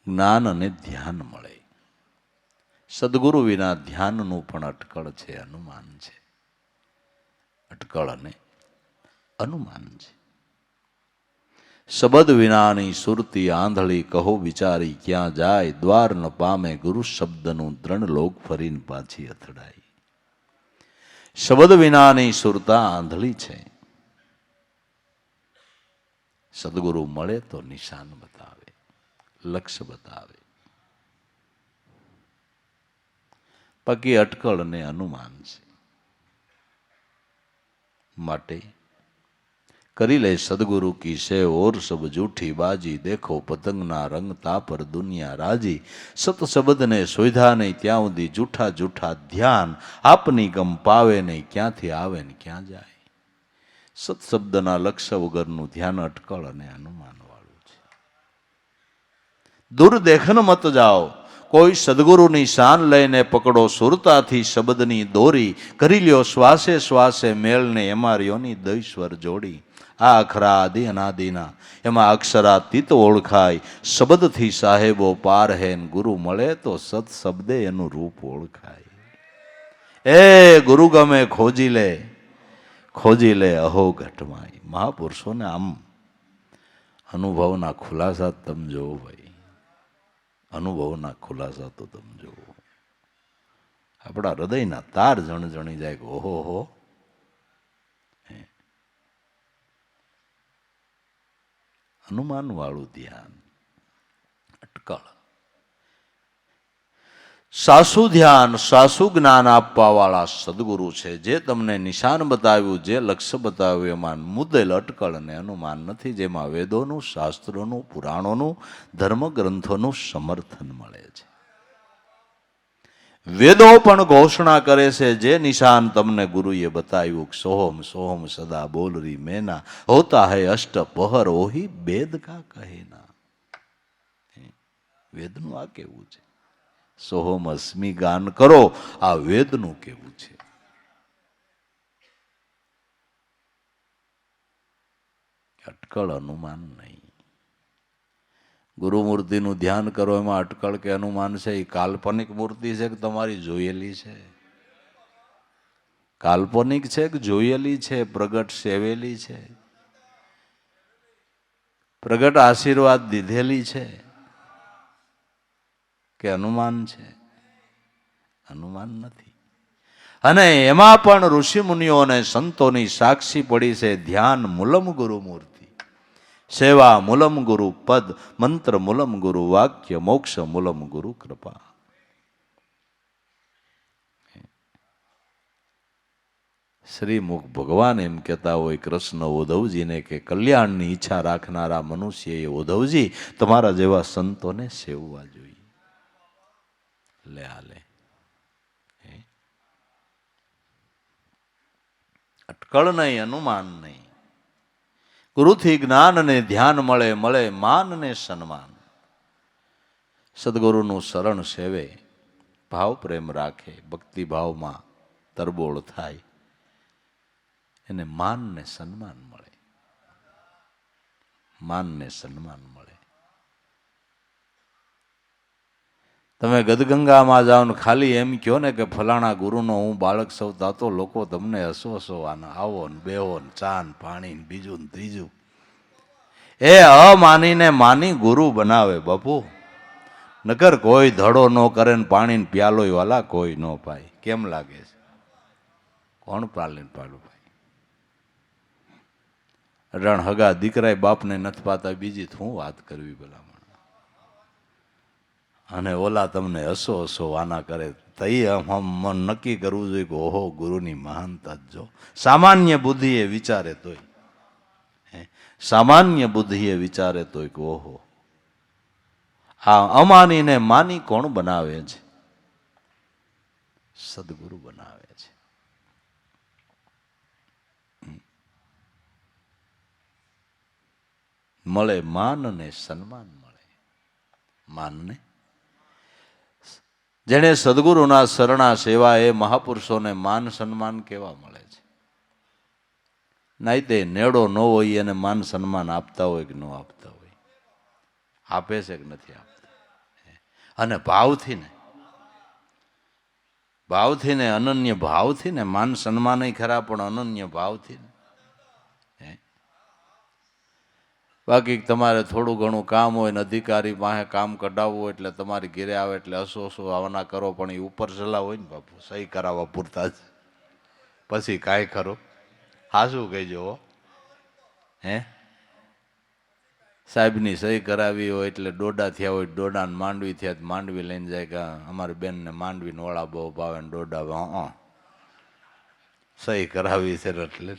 જ્ઞાન અને ધ્યાન મળે. સદગુરુ વિના ધ્યાનનું પણ અટકળ છે, અનુમાન છે. અટકળ અને અનુમાન છે. શબ્દ વિનાની સુરતી આંધળી, કહો વિચારી ક્યાં જાય, દ્વાર ન પામે ગુરુ શબ્દનું દ્રણ લોક ફરીને પાછી અથડાય. શબ્દ વિનાની સુરતા આંધળી છે. સદગુરુ મળે તો નિશાન બતાવે, લક્ષ્ય બતાવે. બાકી અટકળ અને અનુમાન છે. માટે કરી લે સદગુરુ કી સે ઓર સબ જૂઠી બાજી, દેખો પતંગના રંગતા પર દુનિયા રાજી. સત શબ્દને સોધા નહીં ત્યાં સુધી, જૂઠા જૂઠા ધ્યાન આપની ગમ પાવે નહીં, ક્યાંથી આવે ને ક્યાં જાય. સત શબ્દના લક્ષ્ય વગરનું ધ્યાન અટકળ અને અનુમાન વાળું છે. દૂર દેખન મત જાઓ, કોઈ સદગુરુની શાન લઈને પકડો, સુરતાથી શબ્દની દોરી, કરી લ્યો શ્વાસે શ્વાસે મેળને, એમાં રહ્યોની દૈશ્વર જોડી. આ અખરા આદિ અનાદિના, એમાં અક્ષરાતીત ઓળખાય. શબ્દથી સાહેબો પાર હે, ગુરુ મળે તો સત શબ્દે એનું રૂપ ઓળખાય. એ ગુરુ ગમે ખોજી લે અહો ઘટમાય. મહાપુરુષોને આમ અનુભવના ખુલાસા તમે જોવો ભાઈ, અનુભવના ખુલાસા તો તમે જોવો. આપણા હૃદયના તાર જણી જાય કે ઓહો હો. અનુમાન વાળું ધ્યાન, અટકળ. સાસુ ધ્યાન, સાસુ જ્ઞાન આપવા વાળા સદગુરુ છે, જે તમને નિશાન બતાવ્યું, જે લક્ષ્ય બતાવ્યું, એમાં મુદ્દેલ અટકળ અને અનુમાન નથી, જેમાં વેદોનું, શાસ્ત્રોનું, પુરાણોનું, ધર્મ ગ્રંથોનું સમર્થન મળે છે. વેદો પણ ઘોષણા કરે છે, જે નિશાન તમને ગુરુએ બતાવ્યું, સોહમ સોહમ સદા બોલ રહી મેના, હોતા હૈ અષ્ટ પહર ઓહી બેદ કા કહેના. વેદનું આ કેવું છે. સોહમ અસ્મિ ગાન કરો, આ વેદનું કેવું છે. અટકળ અનુમાન નહીં. ગુરુમૂર્તિનું ધ્યાન કરો એમાં અટકળ કે અનુમાન છે એ કાલ્પનિક મૂર્તિ છે કે તમારી જોયેલી છે? કાલ્પનિક છે કે જોયેલી છે? પ્રગટ સેવેલી છે? પ્રગટ આશીર્વાદ દીધેલી છે કે અનુમાન છે? અનુમાન નથી. અને એમાં પણ ઋષિ મુનિઓ અને સંતોની સાક્ષી પડી છે. ધ્યાન મૂલમ ગુરુમૂર્તિ, સેવા મૂલમ ગુરુ પદ, મંત્ર મૂલમ ગુરુ વાક્ય, મોક્ષ મૂલમ ગુરુ કૃપા. શ્રીમુખ ભગવાન એમ કહેતા હોય કૃષ્ણ ઉદ્ધવજીને કે કલ્યાણની ઈચ્છા રાખનારા મનુષ્ય એ ઉદ્ધવજી તમારા જેવા સંતોને સેવવા જોઈએ. લે આલે અટકળ નહીં, અનુમાન નહીં. ગુરુથી જ્ઞાન ને ધ્યાન મળે, મળે માન ને સન્માન. સદગુરુનું શરણ સેવે, ભાવ પ્રેમ રાખે, ભક્તિ ભાવમાં તરબોળ થાય, એને માન ને સન્માન મળે. માન ને સન્માન મળે. તમે ગદગંગામાં જાઓ ને ખાલી એમ કહો ને કે ફલાણા ગુરુનો હું બાળક સૌ, તાતો લોકો તમને હસો હસો આવો ને બેહો ને ચા ને પાણી ને બીજું ને ત્રીજું. એ અમાનીને માની ગુરુ બનાવે બાપુ. નકર કોઈ ધડો ન કરે ને પાણી ને પ્યાલો વાલા કોઈ ન પાય. કેમ લાગે છે? કોણ પાલે પાડું ભાઈ? રણ હગા દીકરાએ બાપને નથી પાતા, બીજી શું વાત કરવી ભલામણ. અને ઓલા તમને હસો હસો આના કરે, તઈ મન નક્કી કરવું જોઈએ કે ઓહો ગુરુની મહાનતા જો. સામાન્ય બુદ્ધિએ વિચારે તોય, સામાન્ય બુદ્ધિએ વિચારે તોય કે ઓહો, આ અમાનીને માની કોણ બનાવે છે? સદગુરુ બનાવે છે. મળે માન ને સન્માન મળે. માનને જેને સદગુરુના શરણા સેવા એ મહાપુરુષોને માન સન્માન કેવા મળે છે. નહીં તે નેડો ન હોય એને માન સન્માન આપતા હોય કે ન આપતા હોય? આપે છે કે નથી આપતા? અને ભાવથી ને, ભાવથી ને, અનન્ય ભાવથી ને, માન સન્માન ખરા પણ અનન્ય ભાવથી ને. બાકી તમારે થોડું ઘણું કામ હોય ને અધિકારી પાસે કામ કઢાવવું હોય એટલે તમારી ઘેરે આવે એટલે હસો હસો આવના કરો, પણ એ ઉપર ચલાવ હોય ને બાપુ, સહી કરાવવા પૂરતા જ. પછી કાંઈ ખરો? હાશું કહેજો. હે સાહેબની સહી કરાવી હોય એટલે ડોડા થયા હોય, ડોડાને માંડવી થયા, માંડવી લઈને જાય કે અમારી બેનને માંડવીને વડા બહુ ભાવે ને ડોડા સહી કરાવી છે એટલે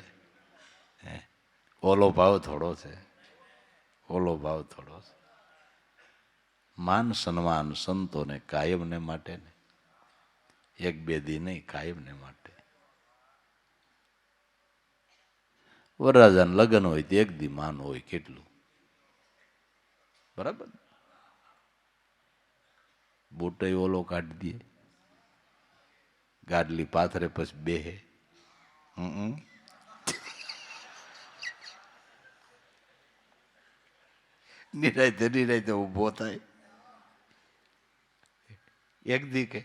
ઓલો ભાવ થોડો છે, ઓલો ભાવ થોડો છે. માન સન્માન સંતોને કાયમને માટે ને, એક બે દી નહીં, કાયમને માટે. વરરાજાને લગ્ન હોય તો એક દી માન હોય, કેટલું બરાબર. બુટે ઓલો કાઢી દે, ગાડલી પાથરે પછી બેહે. નિરાયતે ઉભો થાય એક દી કે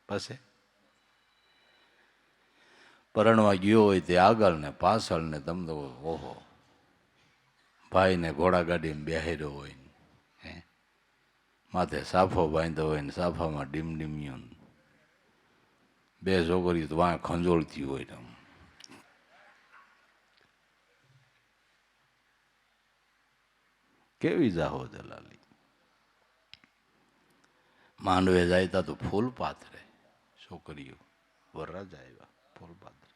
પછી પરણવા ગયો હોય તે આગળ ને પાછળ ને તમને ઓહો ભાઈ ને ઘોડા ગાડીને બેહાર્યો હોય ને, માથે સાફો બાંધ્યો હોય ને સાફામાં ડીમડીમ્યું, બે છોકરીઓ તો વાં ખંજોળતી હોય ને, કેવી જાહો દલાલી. માંડવે જાય તો ફૂલ પાથરે છોકરીઓ, વરરાજા આવ્યા ફૂલ પાથરે.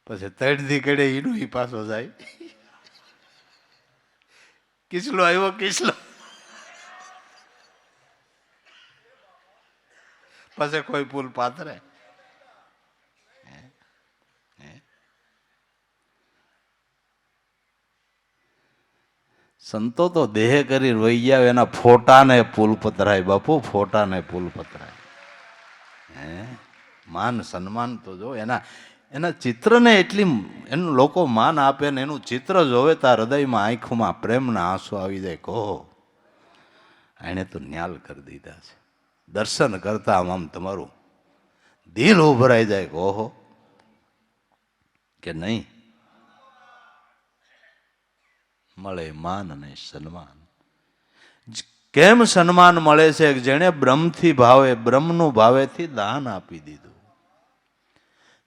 પછી તડથી કડે ઈનું ઈ પાછો જાય, કિસલો આવ્યો કિસલો, પછી કોઈ ફૂલ પાથરે. સંતો તો દેહ કરી રોઈ ગયા, એના ફોટાને પુલ પતરાય બાપુ, ફોટાને પુલ પતરાય. હે માન સન્માન તો જો એના ચિત્રને એટલી એનું લોકો માન આપે ને એનું ચિત્ર જોવે તાર હૃદયમાં આંખોમાં પ્રેમના આંસુ આવી જાય. કહો એણે તો ન્યાલ કરી દીધા છે. દર્શન કરતા આમ તમારું દિલ ઉભરાઈ જાય. ઓહો કે નહીં મળે માન અને સન્માન. કેમ સન્માન મળે છે? જેણે બ્રહ્મથી ભાવે, બ્રહ્મનું ભાવેથી દાન આપી દીધું.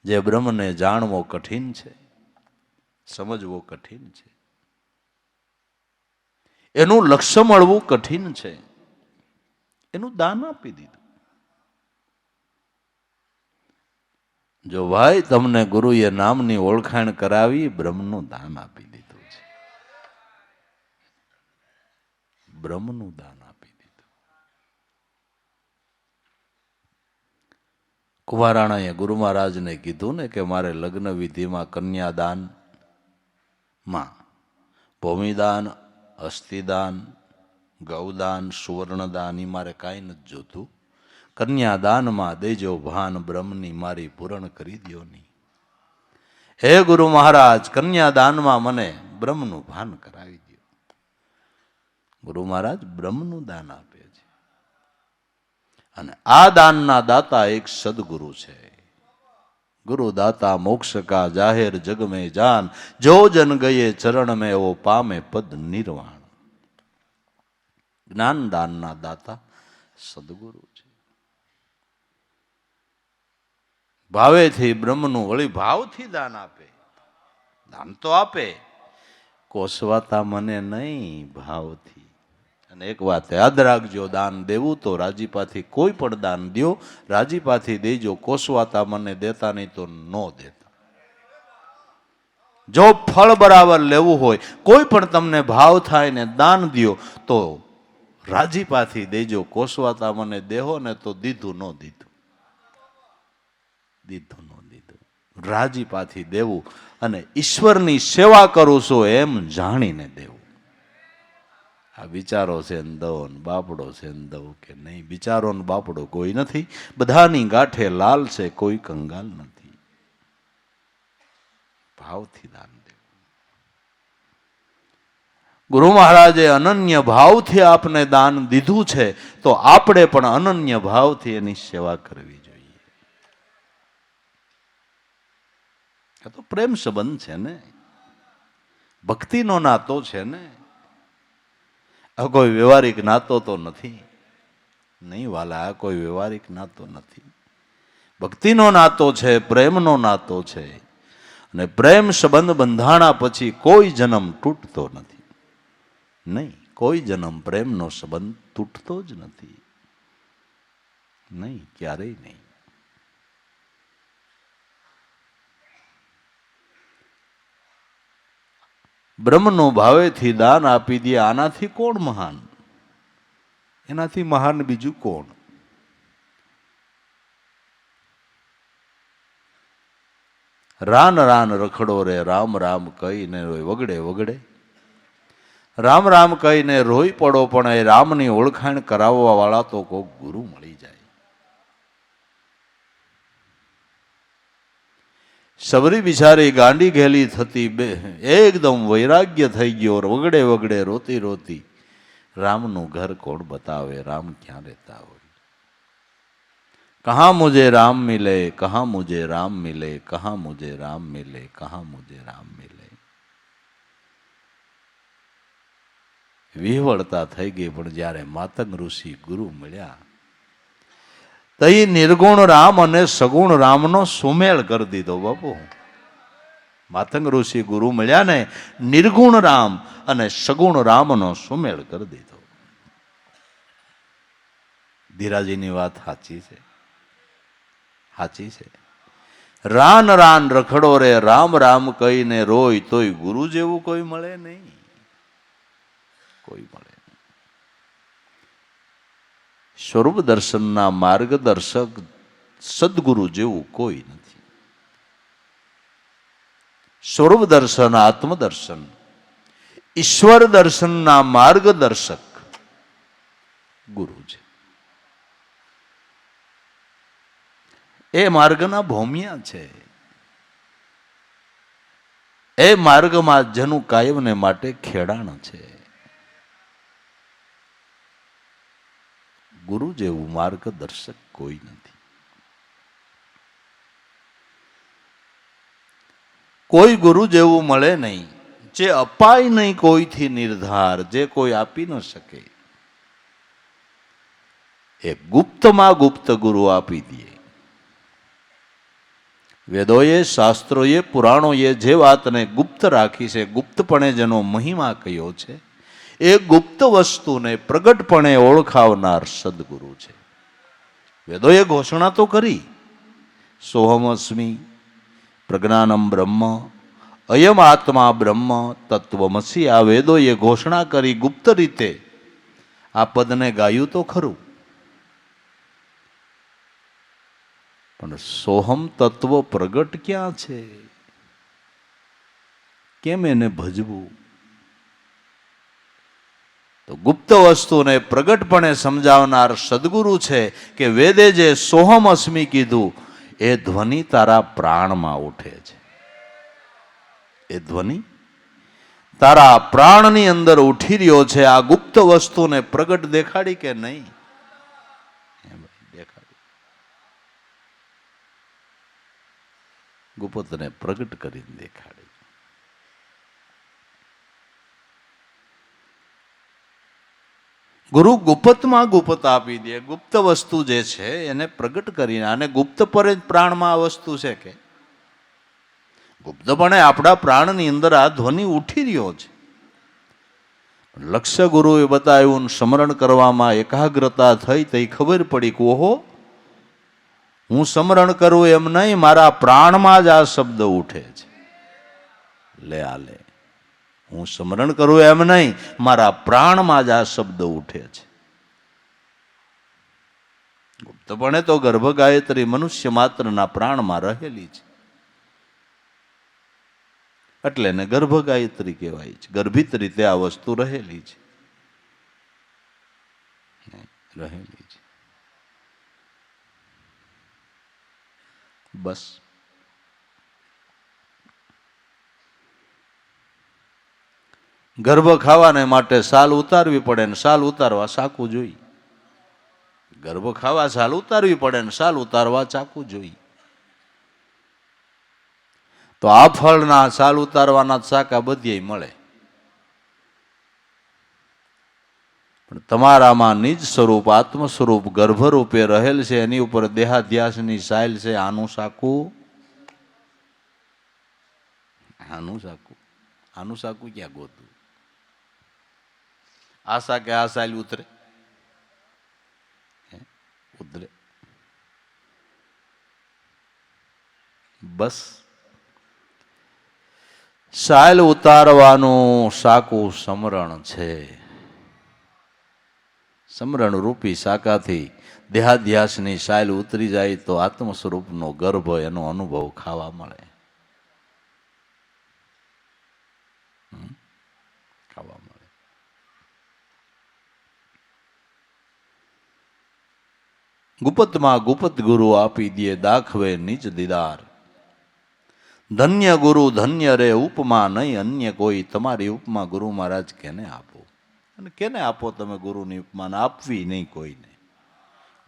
જે બ્રહ્મને જાણવો કઠિન છે, સમજવો કઠિન છે, એનું લક્ષ્ય મળવું કઠિન છે, એનું દાન આપી દીધું. જો ભાઈ તમને ગુરુએ નામની ઓળખાણ કરાવી, બ્રહ્મનું દાન આપી દીધું છે. બ્રહ્મનું દાન આપી દીધું. કુંવારાણાએ ગુરુ મહારાજને કીધું ને કે મારે લગ્ન વિધિમાં કન્યાદાનમાં ભૂમિદાન, અસ્થિદાન, ગૌદાન, સુવર્ણદાન એ મારે કાંઈ નથી જોતું. કન્યાદાનમાં દેજો ભાન બ્રહ્મની મારી પૂરણ કરી દ્યો ની. હે ગુરુ મહારાજ, કન્યાદાનમાં મને બ્રહ્મનું ભાન કરાવી દો. ગુરુ મહારાજ બ્રહ્મનું દાન આપે છે. અને આ દાનના દાતા એક સદગુરુ છે. ગુરુ દાતા મોક્ષ કા જાહેર જગ મેં જાન, જો જન ગયે ચરણ મેં ઓ પામે પદ નિર્વાણ. જ્ઞાન દાનના દાતા સદગુરુ છે. ભાવેથી બ્રહ્મનું વળી ભાવથી દાન આપે. દાન તો આપે, કોસવાતા મને નહીં, ભાવથી. અને એક વાત યાદ રાખજો, દાન દેવું તો રાજીપાથી કોઈ પણ દાન દો, રાજીપાથી દેજો. કોસવાતા મને દેતા નહીં તો નો દેતા. જો ફળ બરાબર લેવું હોય, કોઈ પણ તમને ભાવ થાય ને દાન દો તો રાજીપાથી દેજો. કોસવાતા મને દેહો ને તો દીધું ન દીધું, દીધું ન દીધું. રાજીપાથી દેવું અને ઈશ્વરની સેવા કરું છું એમ જાણીને દેવું. આ વિચારો છે ને દઉં, બાપડો છે ને દઉં કે નહીં. વિચારો ને બાપડો કોઈ નથી, બધાની ગાંઠે લાલ છે, કોઈ કંગાલ નથી. ભાવથી દાન દેવું. ગુરુ મહારાજે અનન્ય ભાવથી આપને દાન દીધું છે, તો આપણે પણ અનન્ય ભાવથી એની સેવા કરવી જોઈએ. આ તો પ્રેમ સંબંધ છે ને, ભક્તિનો નાતો છે ને. આ કોઈ વ્યવહારિક નાતો તો નથી. નહીં વાલા, આ કોઈ વ્યવહારિક નાતો નથી. ભક્તિનો નાતો છે, પ્રેમનો નાતો છે. અને પ્રેમ સંબંધ બંધાણા પછી કોઈ જન્મ તૂટતો નથી. નહીં, કોઈ જન્મ પ્રેમનો સંબંધ તૂટતો જ નથી. નહીં, ક્યારેય નહીં. બ્રહ્મનો ભાવેથી દાન આપી દે, આનાથી કોણ મહાન? એનાથી મહાન બીજું કોણ? રાન રાન રખડો રે રામ રામ કહીને રોય વગડે વગડે. રામ રામ કહીને રોઈ પડો, પણ એ રામની ઓળખાણ કરાવવા વાળા તો કોક ગુરુ મળી જાય. સબરી બિચારી ગાંડી ઘેલી થતી, એકદમ વૈરાગ્ય થઈ ગયો. વગડે વગડે રોતી રોતી રામનું ઘર કોણ બતાવે? રામ ક્યાં રહેતા હોય? કહા મુझे राम मिले, કહા मुझे राम मिले, કહા मुझे राम मिले, કહા मुझे राम मिले. વિહવળતા થઈ ગઈ, પણ જ્યારે માતંગ ઋષિ ગુરુ મળ્યા તો એ નિર્ગુણ રામ અને સગુણ રામનો સુમેળ કરી દીધો બાપુ. માતંગ ઋષિ ગુરુ મળ્યા ને, નિર્ગુણ રામ અને સગુણ રામનો સુમેળ કરી દીધો. ધીરાજીની વાત સાચી છે, સાચી છે. રાન રાન રખડો રે રામ રામ કહીને રોય, તોય ગુરુ જેવું કોઈ મળે નહીં. કોઈ મળે. સ્વરૂપ દર્શનના માર્ગદર્શક સદગુરુ જેવું કોઈ નથી. સ્વરૂપ દર્શન, આત્મદર્શન, ઈશ્વર દર્શનના માર્ગદર્શક ગુરુ છે. એ માર્ગના ભૌમિયા છે. એ માર્ગમાં જનુ કાયમને માટે ખેડાણ છે. ગુરુ જેવું માર્ગદર્શક કોઈ નથી. કોઈ ગુરુ જેવું મળે નહીં, જે અપાય નહીં કોઈથી નિર્ધાર, જે કોઈ આપી ન શકે. એ ગુપ્તમાં ગુપ્ત ગુરુ આપી દે. વેદોએ, શાસ્ત્રોએ, પુરાણોએ જે વાતને ગુપ્ત રાખી છે, ગુપ્તપણે જેનો મહિમા કયો છે, એ ગુપ્ત વસ્તુને પ્રગટપણે ઓળખાવનાર સદગુરુ છે. વેદોએ ઘોષણા તો કરી, સોહમસ્મી પ્રજ્ઞાનમ બ્રહ્મ અયમ આત્મા બ્રહ્મ તત્વમસી. આ વેદોએ ઘોષણા કરી ગુપ્ત રીતે. આ પદને ગાયું તો ખરું, પણ સોહમ તત્વ પ્રગટ ક્યાં છે? કેમ એને ભજવું? તો ગુપ્ત વસ્તુને પ્રગટપણે સમજાવનાર સદગુરુ છે કે વેદે જે સોહમ અસ્મિ કીધું એ ધ્વનિ તારા પ્રાણમાં ઉઠે છે. એ ધ્વનિ તારા પ્રાણની અંદર ઉઠી રહ્યો છે. આ ગુપ્ત વસ્તુને પ્રગટ દેખાડી કે નહીં? દેખાડી. ગુપ્તને પ્રગટ કરીને દેખાડી. ગુરુ ગુપ્તમાં ગુપ્ત આપી દે. ગુપ્ત વસ્તુ જે છે એને પ્રગટ કરીને, અને ગુપ્ત પર જ પ્રાણમાં આ વસ્તુ છે કે ગુપ્તપણે આપણા પ્રાણની અંદર આ ધ્વનિ ઉઠી રહ્યો છે. લક્ષ્ય ગુરુએ બતાવ્યું, સ્મરણ કરવામાં એકાગ્રતા થઈ તો ખબર પડી કે ઓહો, હું સ્મરણ કરું એમ નહીં, મારા પ્રાણમાં જ આ શબ્દ ઉઠે છે. લે આ લે, હું સ્મરણ કરું એમ નહીં, મારા પ્રાણમાં જ આ શબ્દ ઉઠે છે. ગુપ્તપણે તો ગર્ભ ગાયત્રી મનુષ્ય માત્રના પ્રાણમાં રહેલી છે, એટલે એને ગર્ભ ગાયત્રી કહેવાય છે. ગર્ભિત રીતે આ વસ્તુ રહેલી છે. રહેલી છે. બસ. ગર્ભ ખાવાને માટે સાલ ઉતારવી પડે ને સાલ ઉતારવા ચાકુ જોઈ. ગર્ભ ખાવા સાલ ઉતારવી પડે ને સાલ ઉતારવા ચાકુ જોઈ. તો આ ફળના સાલ ઉતારવાના ચાકા બધ્યાય મળે, પણ તમારામાં નિજ સ્વરૂપ આત્મ સ્વરૂપ ગર્ભ રૂપે રહેલ છે, એની ઉપર દેહાધ્યાસની સાયલ છે. આનું સાકું, આનું સાકું, આનું સાકું ક્યાં ગોતું? આ સાકે આ સાયલ ઉતરે? ઉતરે? બસ. સાયલ ઉતારવાનું સાકું સમરણ છે. સમરણ રૂપી સાકાથી દેહાધ્યાસની સાયલ ઉતરી જાય તો આત્મ સ્વરૂપનો ગર્ભ, એનો અનુભવ ખાવા મળે. ખાવા મળે. ગુપ્તમાં ગુપ્ત ગુરુ આપી દે, દાખવે નિજ દીદાર. ધન્ય ગુરુ ધન્ય રે, ઉપમા નહીં અન્ય કોઈ. તમારી ઉપમા ગુરુ મહારાજ કેને આપો? અને કેને આપો તમે ગુરુની ઉપમાને? આપવી નહીં કોઈને.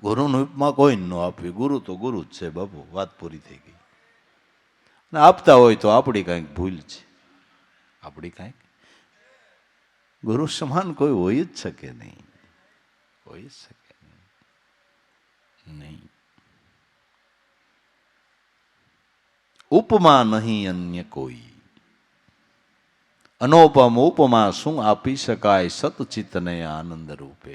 ગુરુની ઉપમા કોઈને ન આપવી. ગુરુ તો ગુરુ જ છે બાપુ, વાત પૂરી થઈ ગઈ. અને આપતા હોય તો આપણી કાંઈક ભૂલ છે, આપણી કાંઈક. ગુરુ સમાન કોઈ હોય જ શકે નહીં, હોય જ શકે નહીં. ઉપમા નહીં અન્ય કોઈ. અનોપમ ઉપમા શું આપી શકાય સતચિતને આનંદ રૂપે.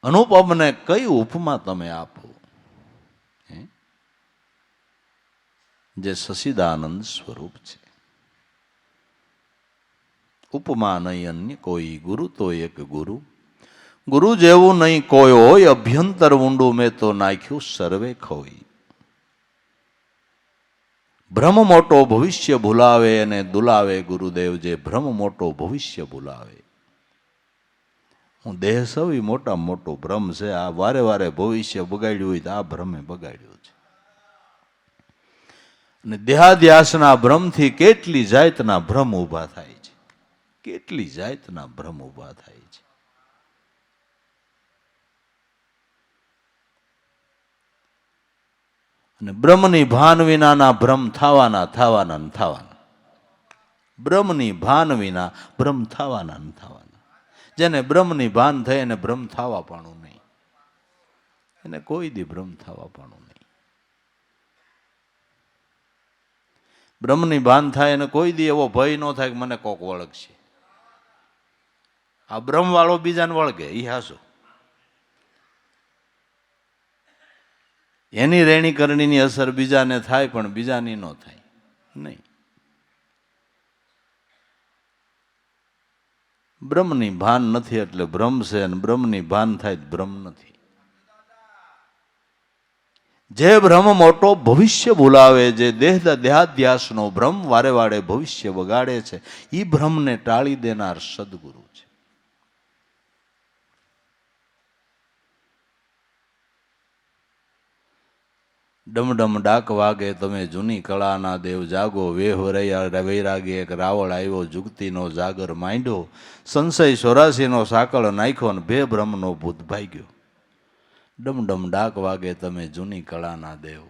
અનુપમને કઈ ઉપમા તમે આપો જે સચિદાનંદ સ્વરૂપ છે? ઉપમા નહીં અન્ય કોઈ. ગુરુ તો એક ગુરુ. ગુરુ જેવું નહીં કોઈ હોય. અભ્યંતર ઊંડું મેં તો નાખ્યું સર્વે ખોઈ. ભ્રમ મોટો ભવિષ્ય ભૂલાવે અને દુલાવે ગુરુદેવ. જે ભ્રમ મોટો ભવિષ્ય ભૂલાવે. હું દેહ સવી મોટા મોટો ભ્રમ છે. આ વારે વારે ભવિષ્ય બગાડ્યું હોય તો આ ભ્રમે બગાડ્યું છે. અને દેહાધ્યાસના ભ્રમથી કેટલી જાતના ભ્રમ ઊભા થાય છે. કેટલી જાતના ભ્રમ ઊભા થાય છે. અને બ્રહ્મની ભાન વિનાના ભ્રમ થવાના થવાના ને થવાના. બ્રહ્મની ભાન વિના ભ્રમ થવાના ને થવાના. જેને બ્રહ્મની ભાન થઈ એને ભ્રમ થવા પાણું નહીં. એને કોઈ દી ભ્રમ થવા પાણું નહીં. બ્રહ્મની ભાન થાય એને કોઈ દી એવો ભય ન થાય કે મને કોક વળગશે. આ બ્રહ્મ વાળો બીજાને વળગે એ હાસો. એની રેણી કરણીની અસર બીજાને થાય પણ બીજાની ન થાય નહીં. બ્રહ્મની ભાન નથી એટલે ભ્રમ છે, અને બ્રહ્મની ભાન થાય ભ્રમ નથી. જે ભ્રમ મોટો ભવિષ્ય ભૂલાવે, જે દેહાધ્યાસનો ભ્રમ વારે વારે ભવિષ્ય બગાડે છે, એ ભ્રમને ટાળી દેનાર સદગુરુ છે. ડમડમ ડાક વાગે તમે જૂની કળાના દેવ જાગો. વેહ વૈરાગી એક રાવળ આવ્યો, જુગતીનો જાગર માંડ્યો. સંશય 84નો સાકળ નાખ્યો ને બે ભ્રમનો ભૂત ભાગ્યો. ડમડમ ડાક વાગે તમે જૂની કળાના દેવ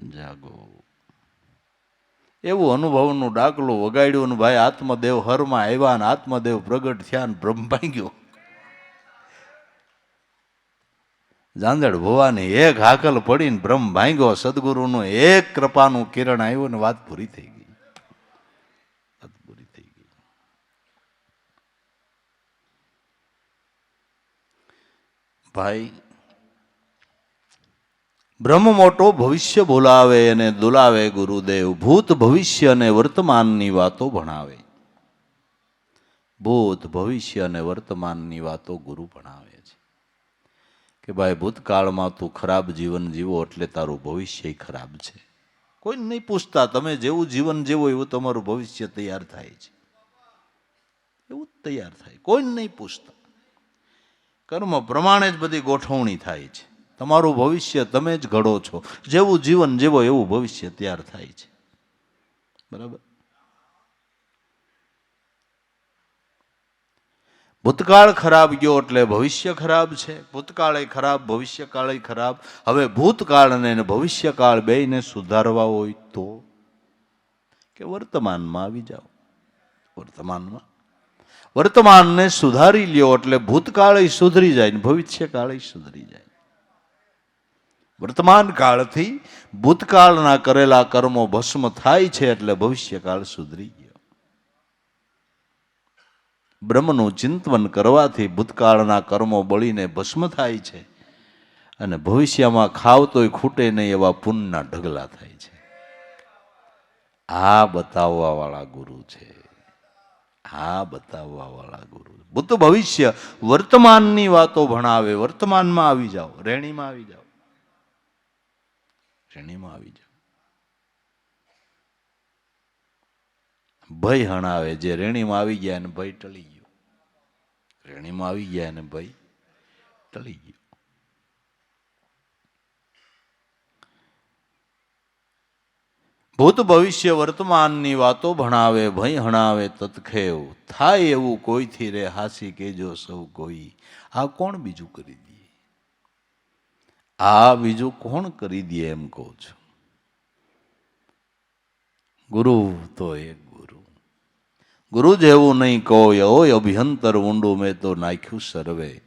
જાગો. એવું અનુભવનું ડાકલું વગાડ્યું ને ભાઈ આત્મદેવ હરમાં આવ્યા ને આત્મદેવ પ્રગટ થયા ને ભ્રમ ભાંગ્યો. જાંજડ ભવાની એક હાકલ પડીને ભ્રમ ભાંગ્યો. સદગુરુનું એક કૃપાનું કિરણ આવ્યું ને વાત પૂરી થઈ ગઈ. વાત પૂરી થઈ ગઈ. ભાઈ બ્રહ્મ મોટો ભવિષ્ય બોલાવે અને દુલાવે ગુરુદેવ. ભૂત ભવિષ્ય અને વર્તમાનની વાતો ભણાવે. ભૂત ભવિષ્ય અને વર્તમાનની વાતો ગુરુ ભણાવે છે કે ભાઈ ભૂતકાળમાં તું ખરાબ જીવન જીવો એટલે તારું ભવિષ્ય ખરાબ છે. કોઈ નહીં પૂછતા તમે જેવું જીવન જીવો એવું તમારું ભવિષ્ય તૈયાર થાય છે. એવું જ તૈયાર થાય. કોઈ નહીં પૂછતા. કર્મ પ્રમાણે જ બધી ગોઠવણી થાય છે. તમારું ભવિષ્ય તમે જ ઘડો છો. જેવું જીવન જીવો એવું ભવિષ્ય તૈયાર થાય છે. બરાબર. ભૂતકાળ ખરાબ ગયો એટલે ભવિષ્ય ખરાબ છે. ભૂતકાળે ખરાબ, ભવિષ્યકાળે ખરાબ. હવે ભૂતકાળ અને ભવિષ્યકાળ બેયને સુધારવા હોય તો કે વર્તમાનમાં આવી જાઓ. વર્તમાનને સુધારી લ્યો એટલે ભૂતકાળ સુધરી જાય ને ભવિષ્યકાળ સુધરી જાય. વર્તમાન કાળથી ભૂતકાળના કરેલા કર્મો ભસ્મ થાય છે એટલે ભવિષ્યકાળ સુધરી ગયો. બ્રહ્મનું ચિંતન કરવાથી ભૂતકાળના કર્મો બળીને ભસ્મ થાય છે અને ભવિષ્યમાં ખાવ તોય ખૂટે નહીં એવા પુણ્યના ઢગલા થાય છે. આ બતાવવા વાળા ગુરુ છે. આ બતાવવા વાળા ગુરુ. ભૂત ભવિષ્ય વર્તમાનની વાતો ભણાવે. વર્તમાનમાં આવી જાઓ. રેણીમાં આવી જાઓ. રેણીમાં આવી જાઓ. ભય હણાવે. જે રેણીમાં આવી ગયા એને ભય ટળી ગયો. રેણીમાં આવી ગયા એને ભય ટળી ગયો. ભૂત ભવિષ્ય વર્તમાનની વાતો ભણાવે. ભય હણાવે તત્ખેવ. થાય એવું કોઈથી રે હાસી કેજો સૌ કોઈ. આ કોણ બીજું કરી દે? આ બીજું કોણ કરી દે એમ કહું છું. ગુરુ તો એક ગુરુ. ગુરુ જેવું નહીં કોઈ. ઓય અભ્યંતર ઊંડું મેં તો નાખ્યું સર્વે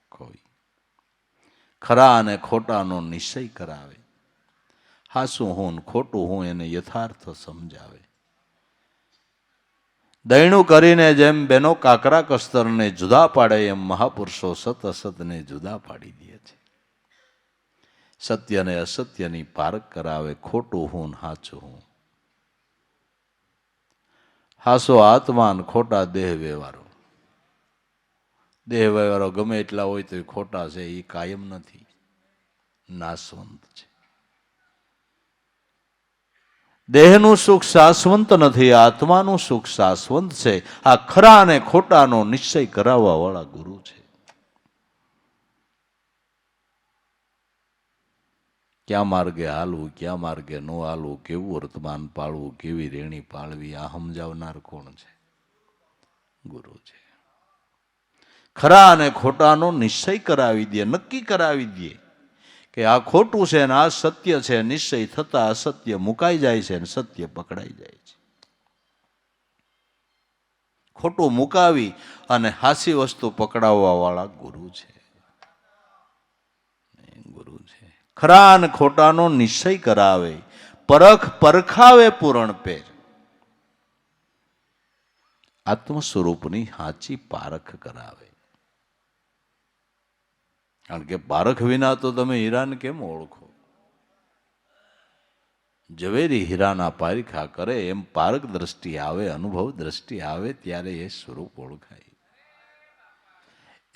કોઈ. ખરા અને ખોટાનો નિશ્ચય કરાવે. હાસું હું ખોટું હું એને યથાર્થ સમજાવે. દૈણું કરીને જેમ બેનો કાકરા કસ્તરને જુદા પાડે એમ મહાપુરુષો સત અસતને જુદા પાડી દે છે. સત્યને અસત્યની પારખ કરાવે. ખોટું હું હાચું હું. હાસો આત્માન ખોટા દેહ વ્યવહારો. દેહ વ્યવહારો ગમે એટલા હોય તો એ ખોટા છે. એ કાયમ નથી. નાશવંત છે. દેહનું સુખ શાશ્વત નથી, આત્માનું સુખ શાશ્વત છે. આ ખરા અને ખોટાનો નિશ્ચય કરાવવા વાળા ગુરુ છે. ક્યાં માર્ગે હાલવું, ક્યાં માર્ગે ન હાલવું, કેવું વર્તમાન પાળવું, કેવી રેણી પાળવી, આ સમજાવનાર કોણ છે? ગુરુ છે. ખરા અને ખોટાનો નિશ્ચય કરાવી દે, નક્કી કરાવી દે કે આ ખોટું છે ને આ સત્ય છે. નિશ્ચય થતા અસત્ય મુકાઈ જાય છે ને સત્ય પકડાઈ જાય છે. ખોટું મુકાવી અને હાસી વસ્તુ પકડાવવા વાળા ગુરુ છે. ગુરુ છે. ખરા અને ખોટાનો નિશ્ચય કરાવે, પરખાવે પૂરણ પેર. આત્મ સ્વરૂપની સાચી પારખ કરાવે. કારણ કે પારખ વિના તો તમે હીરાને કેમ ઓળખો? ઝવેરી હીરાના પારખા કરે એમ પારખ દ્રષ્ટિ આવે, અનુભવ દ્રષ્ટિ આવે ત્યારે એ સ્વરૂપ ઓળખાય.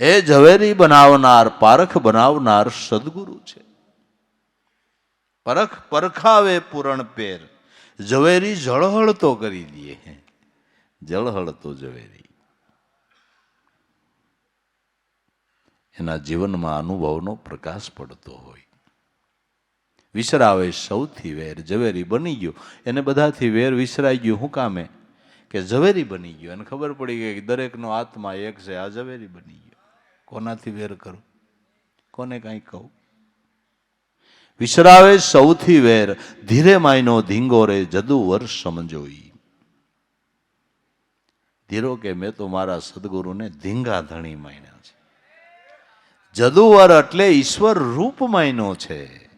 એ ઝવેરી બનાવનાર, પારખ બનાવનાર સદગુરુ છે. પરખાવે પૂરણ પેર. ઝવેરી જળહળતો કરી દે. જળહળતો ઝવેરી એના જીવનમાં અનુભવનો પ્રકાશ પડતો હોય. વિસરાવે સૌથી વેર. ઝવેરી બની ગયો એને બધાથી વેર વિસરાઈ ગયું. શું કામે? કે ઝવેરી બની ગયો. એને ખબર પડી ગઈ કે દરેકનો આત્મા એક છે. આ ઝવેરી બની ગયો. કોનાથી વેર કરું? કોને કાંઈ કહું? વિસરાવે સૌથી વેર. ધીરે માયનો ધીંગો રે જદુ વર્ષ સમજોઈ. ધીરો કે મેં તો મારા સદગુરુને ધીંગા ધણી માન્યા છે. જદુવર એટલે ઈશ્વર રૂપ માયનો છે.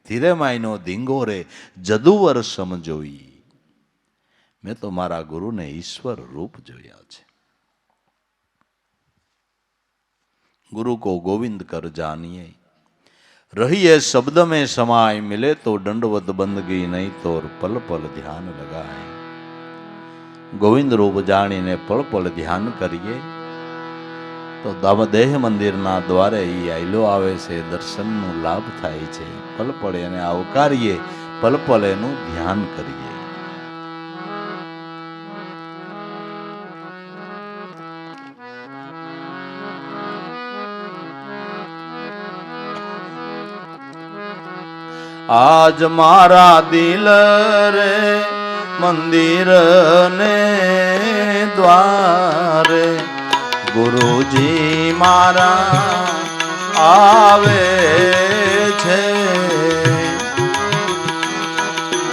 ધીરે માયનો ધીંગો રે જદુવર સમજોઈ. મેં તો મારા ગુરુને ઈશ્વર રૂપ જોયા છે. ગુરુ કો ગોવિંદ કર જાનિए, રહીએ શબ્દ में समाय, मिले तो दंडवत बंदगी नहीं तो पल पल ध्यान लगाए. ગોવિંદ રૂપ જાણીને પળ પળ ધ્યાન કરીએ તો દેહ મંદિરના દ્વારે એ આયલો આવે છે. દર્શનનો લાભ થાય છે. પલ પળ એને આવકારીએ, પલ પલ એનું ધ્યાન કરીએ. આજ મારા દિલ રે મંદિર ને દ્વારે ગુરુજી મારા આવે છે.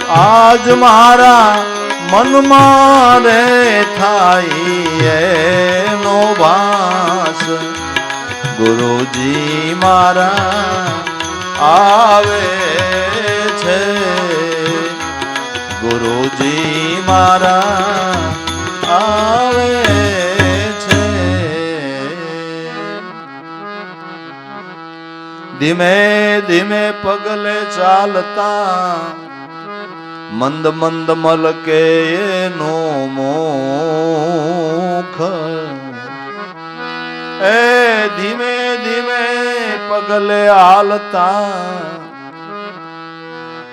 આજ મારા મનમાં રે થાય એનો વાસ. ગુરુજી મારા આવે છે. ગુરુજી મારા આવે છે. ધીમે ધીમે પગલે ચાલતા મંદ મંદ મલકે એનો મુખ. એ ધીમે ધીમે પગલે હાલતા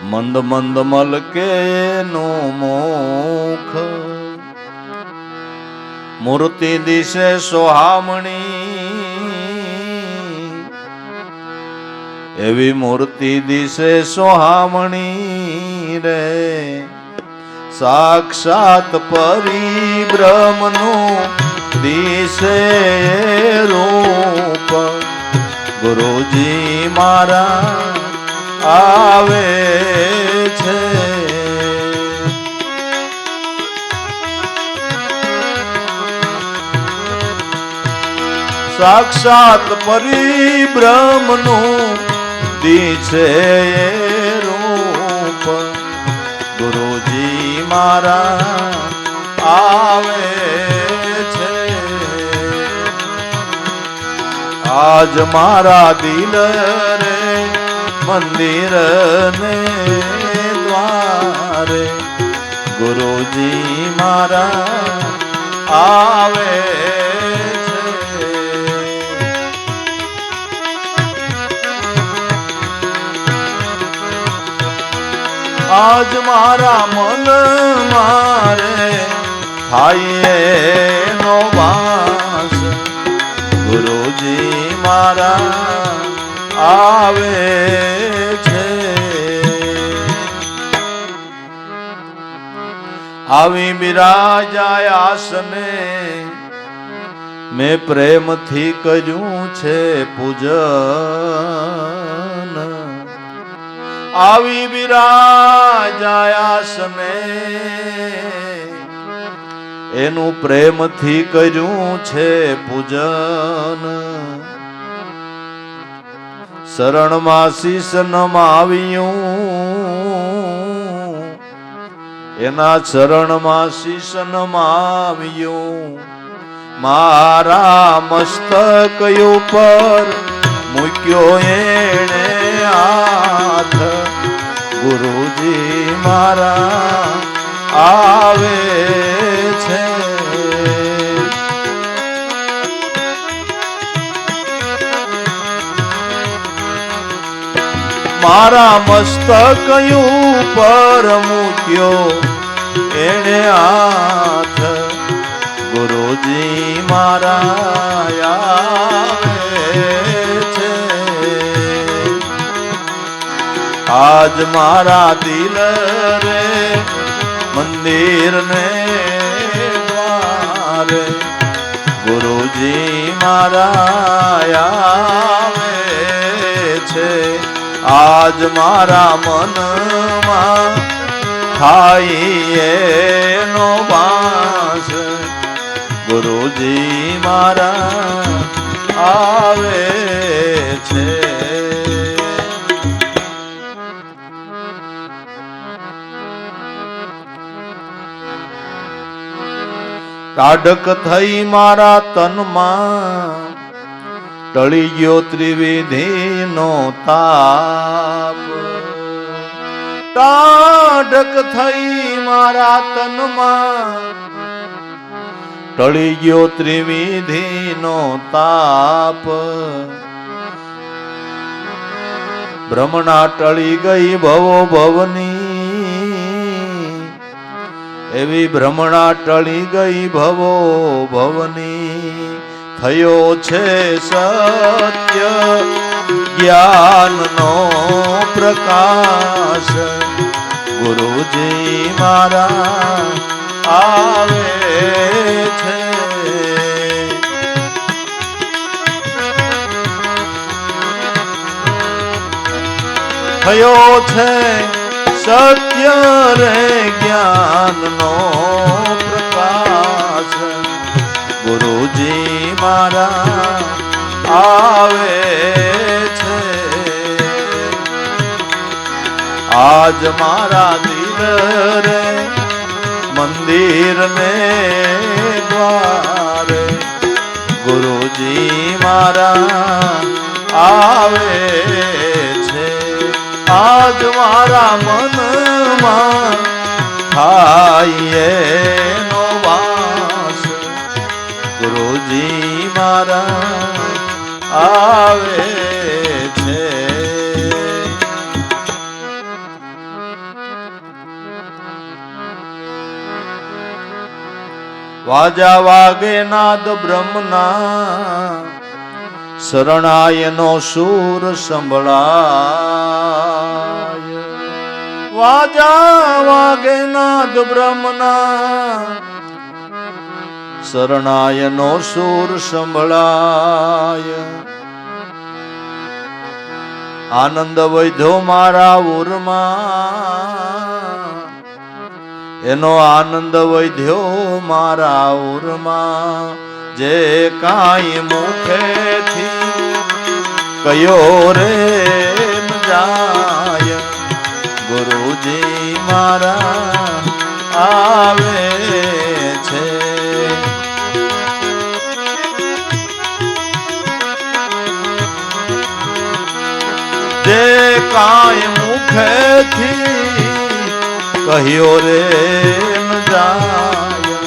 મંદ મંદ મલકે નો મુખ. મૂર્તિ દિશે સોહામણી, એવી મૂર્તિ દિશે સોહામણી રે. સાક્ષાત પરિબ્રહ્મનું દિશે રૂપ. ગુરુજી મારા આવે છે. સાક્ષાત પરિબ્રહ્મનું દિશે રૂપ. ગુરુજી મારા આવે છે. આજ મારા દિલ રે મંદિર ને દ્વારે ગુરુજી મારા આવે છે. આજ આજ મારા મન મારે થાય નો વાસ ગુરુજી મારા આવે છે આવી બિરાજાય આસને મેં પ્રેમથી કર્યું છે પૂજન આવી બિરાજાય આસને એનું પ્રેમથી કર્યું છે પૂજન શરણમાં શીશ નમાવ્યું એના ચરણમાં શીશ નમાવ્યું મારા મસ્તક ઉપર મૂક્યો એણે હાથ ગુરુજી મારા આવે છે મારા મસ્તક ઉપર મૂક્યો એણે હાથ ગુરુજી મારા આવે છે આજ મારા દિલ રે મંદિર ને દ્વારે ગુરુજી મારા આવે છે આજ મારા મનમાં થાય એનો વાસ ગુરુજી મારા આવે છે તાડક થઈ મારા તનમાં ટળી ગયો ત્રિવિધિનો તાપ તાડક થઈ મારા તનમાં ટળી ગયો ત્રિવિધિનો તાપ ભ્રમણા ટળી ગઈ ભવો ભવની એવી ભ્રમણા ટળી ગઈ ભવો ભવની થયો છે સત્ય જ્ઞાનનો પ્રકાશ ગુરુજી મારા આવે છે થયો છે સત્ય રે જ્ઞાનનો પ્રકાશ ગુરુજી મારા આવે છે આજ મારા દિલ રે મંદિર ને દ્વારે ગુરુજી મારા આવે છે આજ મારા મનમાં થાય નો વાસ ગુરુજી મારા આવે છે વાજા વાગે નાદ બ્રહ્મના શરણાયનો સૂર સંભળાય વાજા વાગે નાદ બ્રહ્મના શરણાયનો સૂર સંભળાય આનંદ વૈધો મારા ઉરમાં એનો આનંદ વૈધ્યો મારા ઉરમાં જે કાંઈ મુખેથી કયો રે ન જાય ગુરુજી મારા આવે છે જે કાંઈ મુખેથી કહ્યો રે ન જાય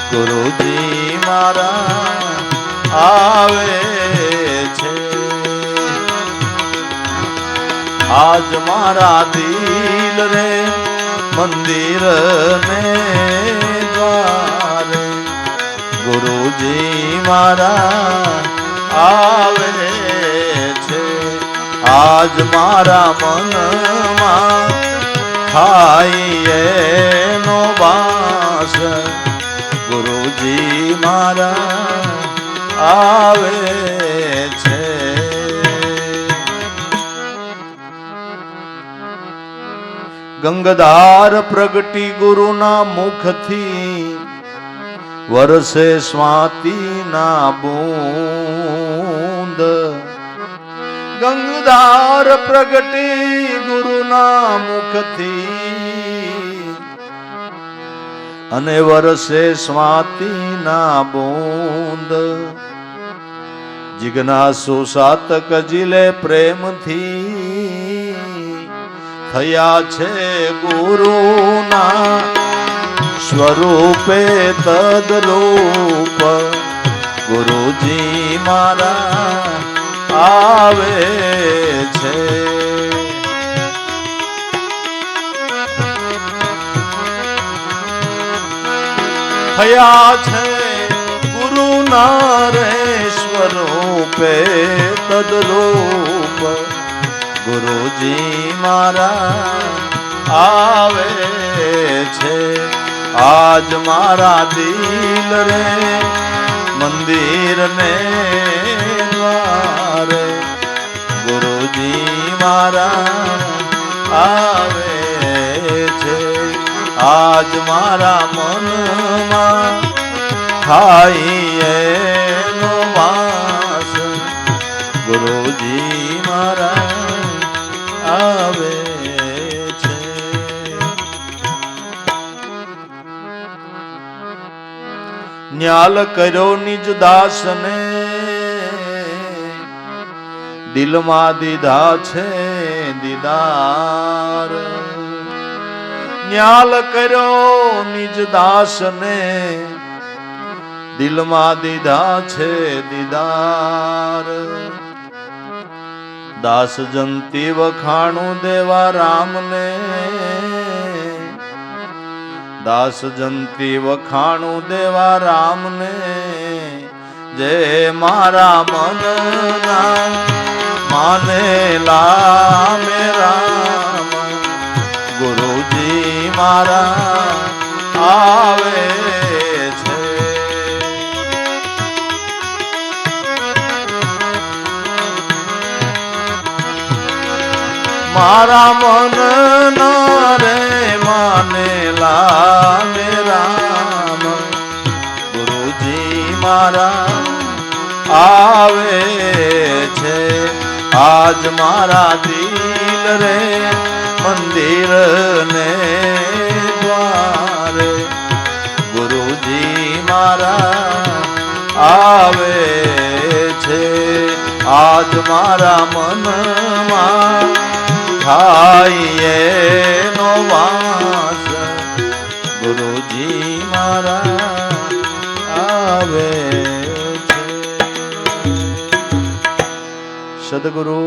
ગુરુજી મારા આવે છે આજ મારા દિલ રે મંદિર ને દ્વારે ગુરુજી મારા આવે છે. આજ મારા મનમાં થાય એનો વાસ ગુરુજી મારા આવે છે. ગંગાધાર પ્રગટી ગુરુના મુખથી વરસે સ્વાતિના બૂંદ. ગંગાધાર પ્રગટી ગુરુના મુખથી અને વરસે સ્વાતિના બૂંદ. જિજ્ઞાસુ સાતક જીલે પ્રેમથી થયા છે ગુરુના સ્વરૂપે તદરૂપ ગુરુજી મારા આવે છે. થયા છે ગુરુના રે સ્વરૂપે તદરૂપ ગુરુજી મારા આવે છે. આજ મારા દિલ રે મંદિર ને દ્વારે ગુરુજી મારા આવે છે. આજ મારા મનમાં થાય એનો વાસ ગુરુજી મારા આવે છે. ન્યાલ કર્યો નિજ દાસને દિલમાં દીધા છે દીદાર. ન્યાલ કર્યો નિજ દાસને દિલમાં દીધા છે દીદાર. દાસ જંતી વખાણું દેવા રામને દાસ જંતી વખાણું દેવા રામને. જે મારા મનના માનેલા મે રામ ગુરુજી મારા આવે છે. મારા મનના રે માનેલા મે રામ ગુરુજી મારા આવે છે. આજ મારા દિલ રે મંદિર ને દ્વારે ગુરુજી મારા આવે છે. આજ મારા મનમાં થાય એનો વાસ ગુરુજી મારા આવે છે. સદગુરુ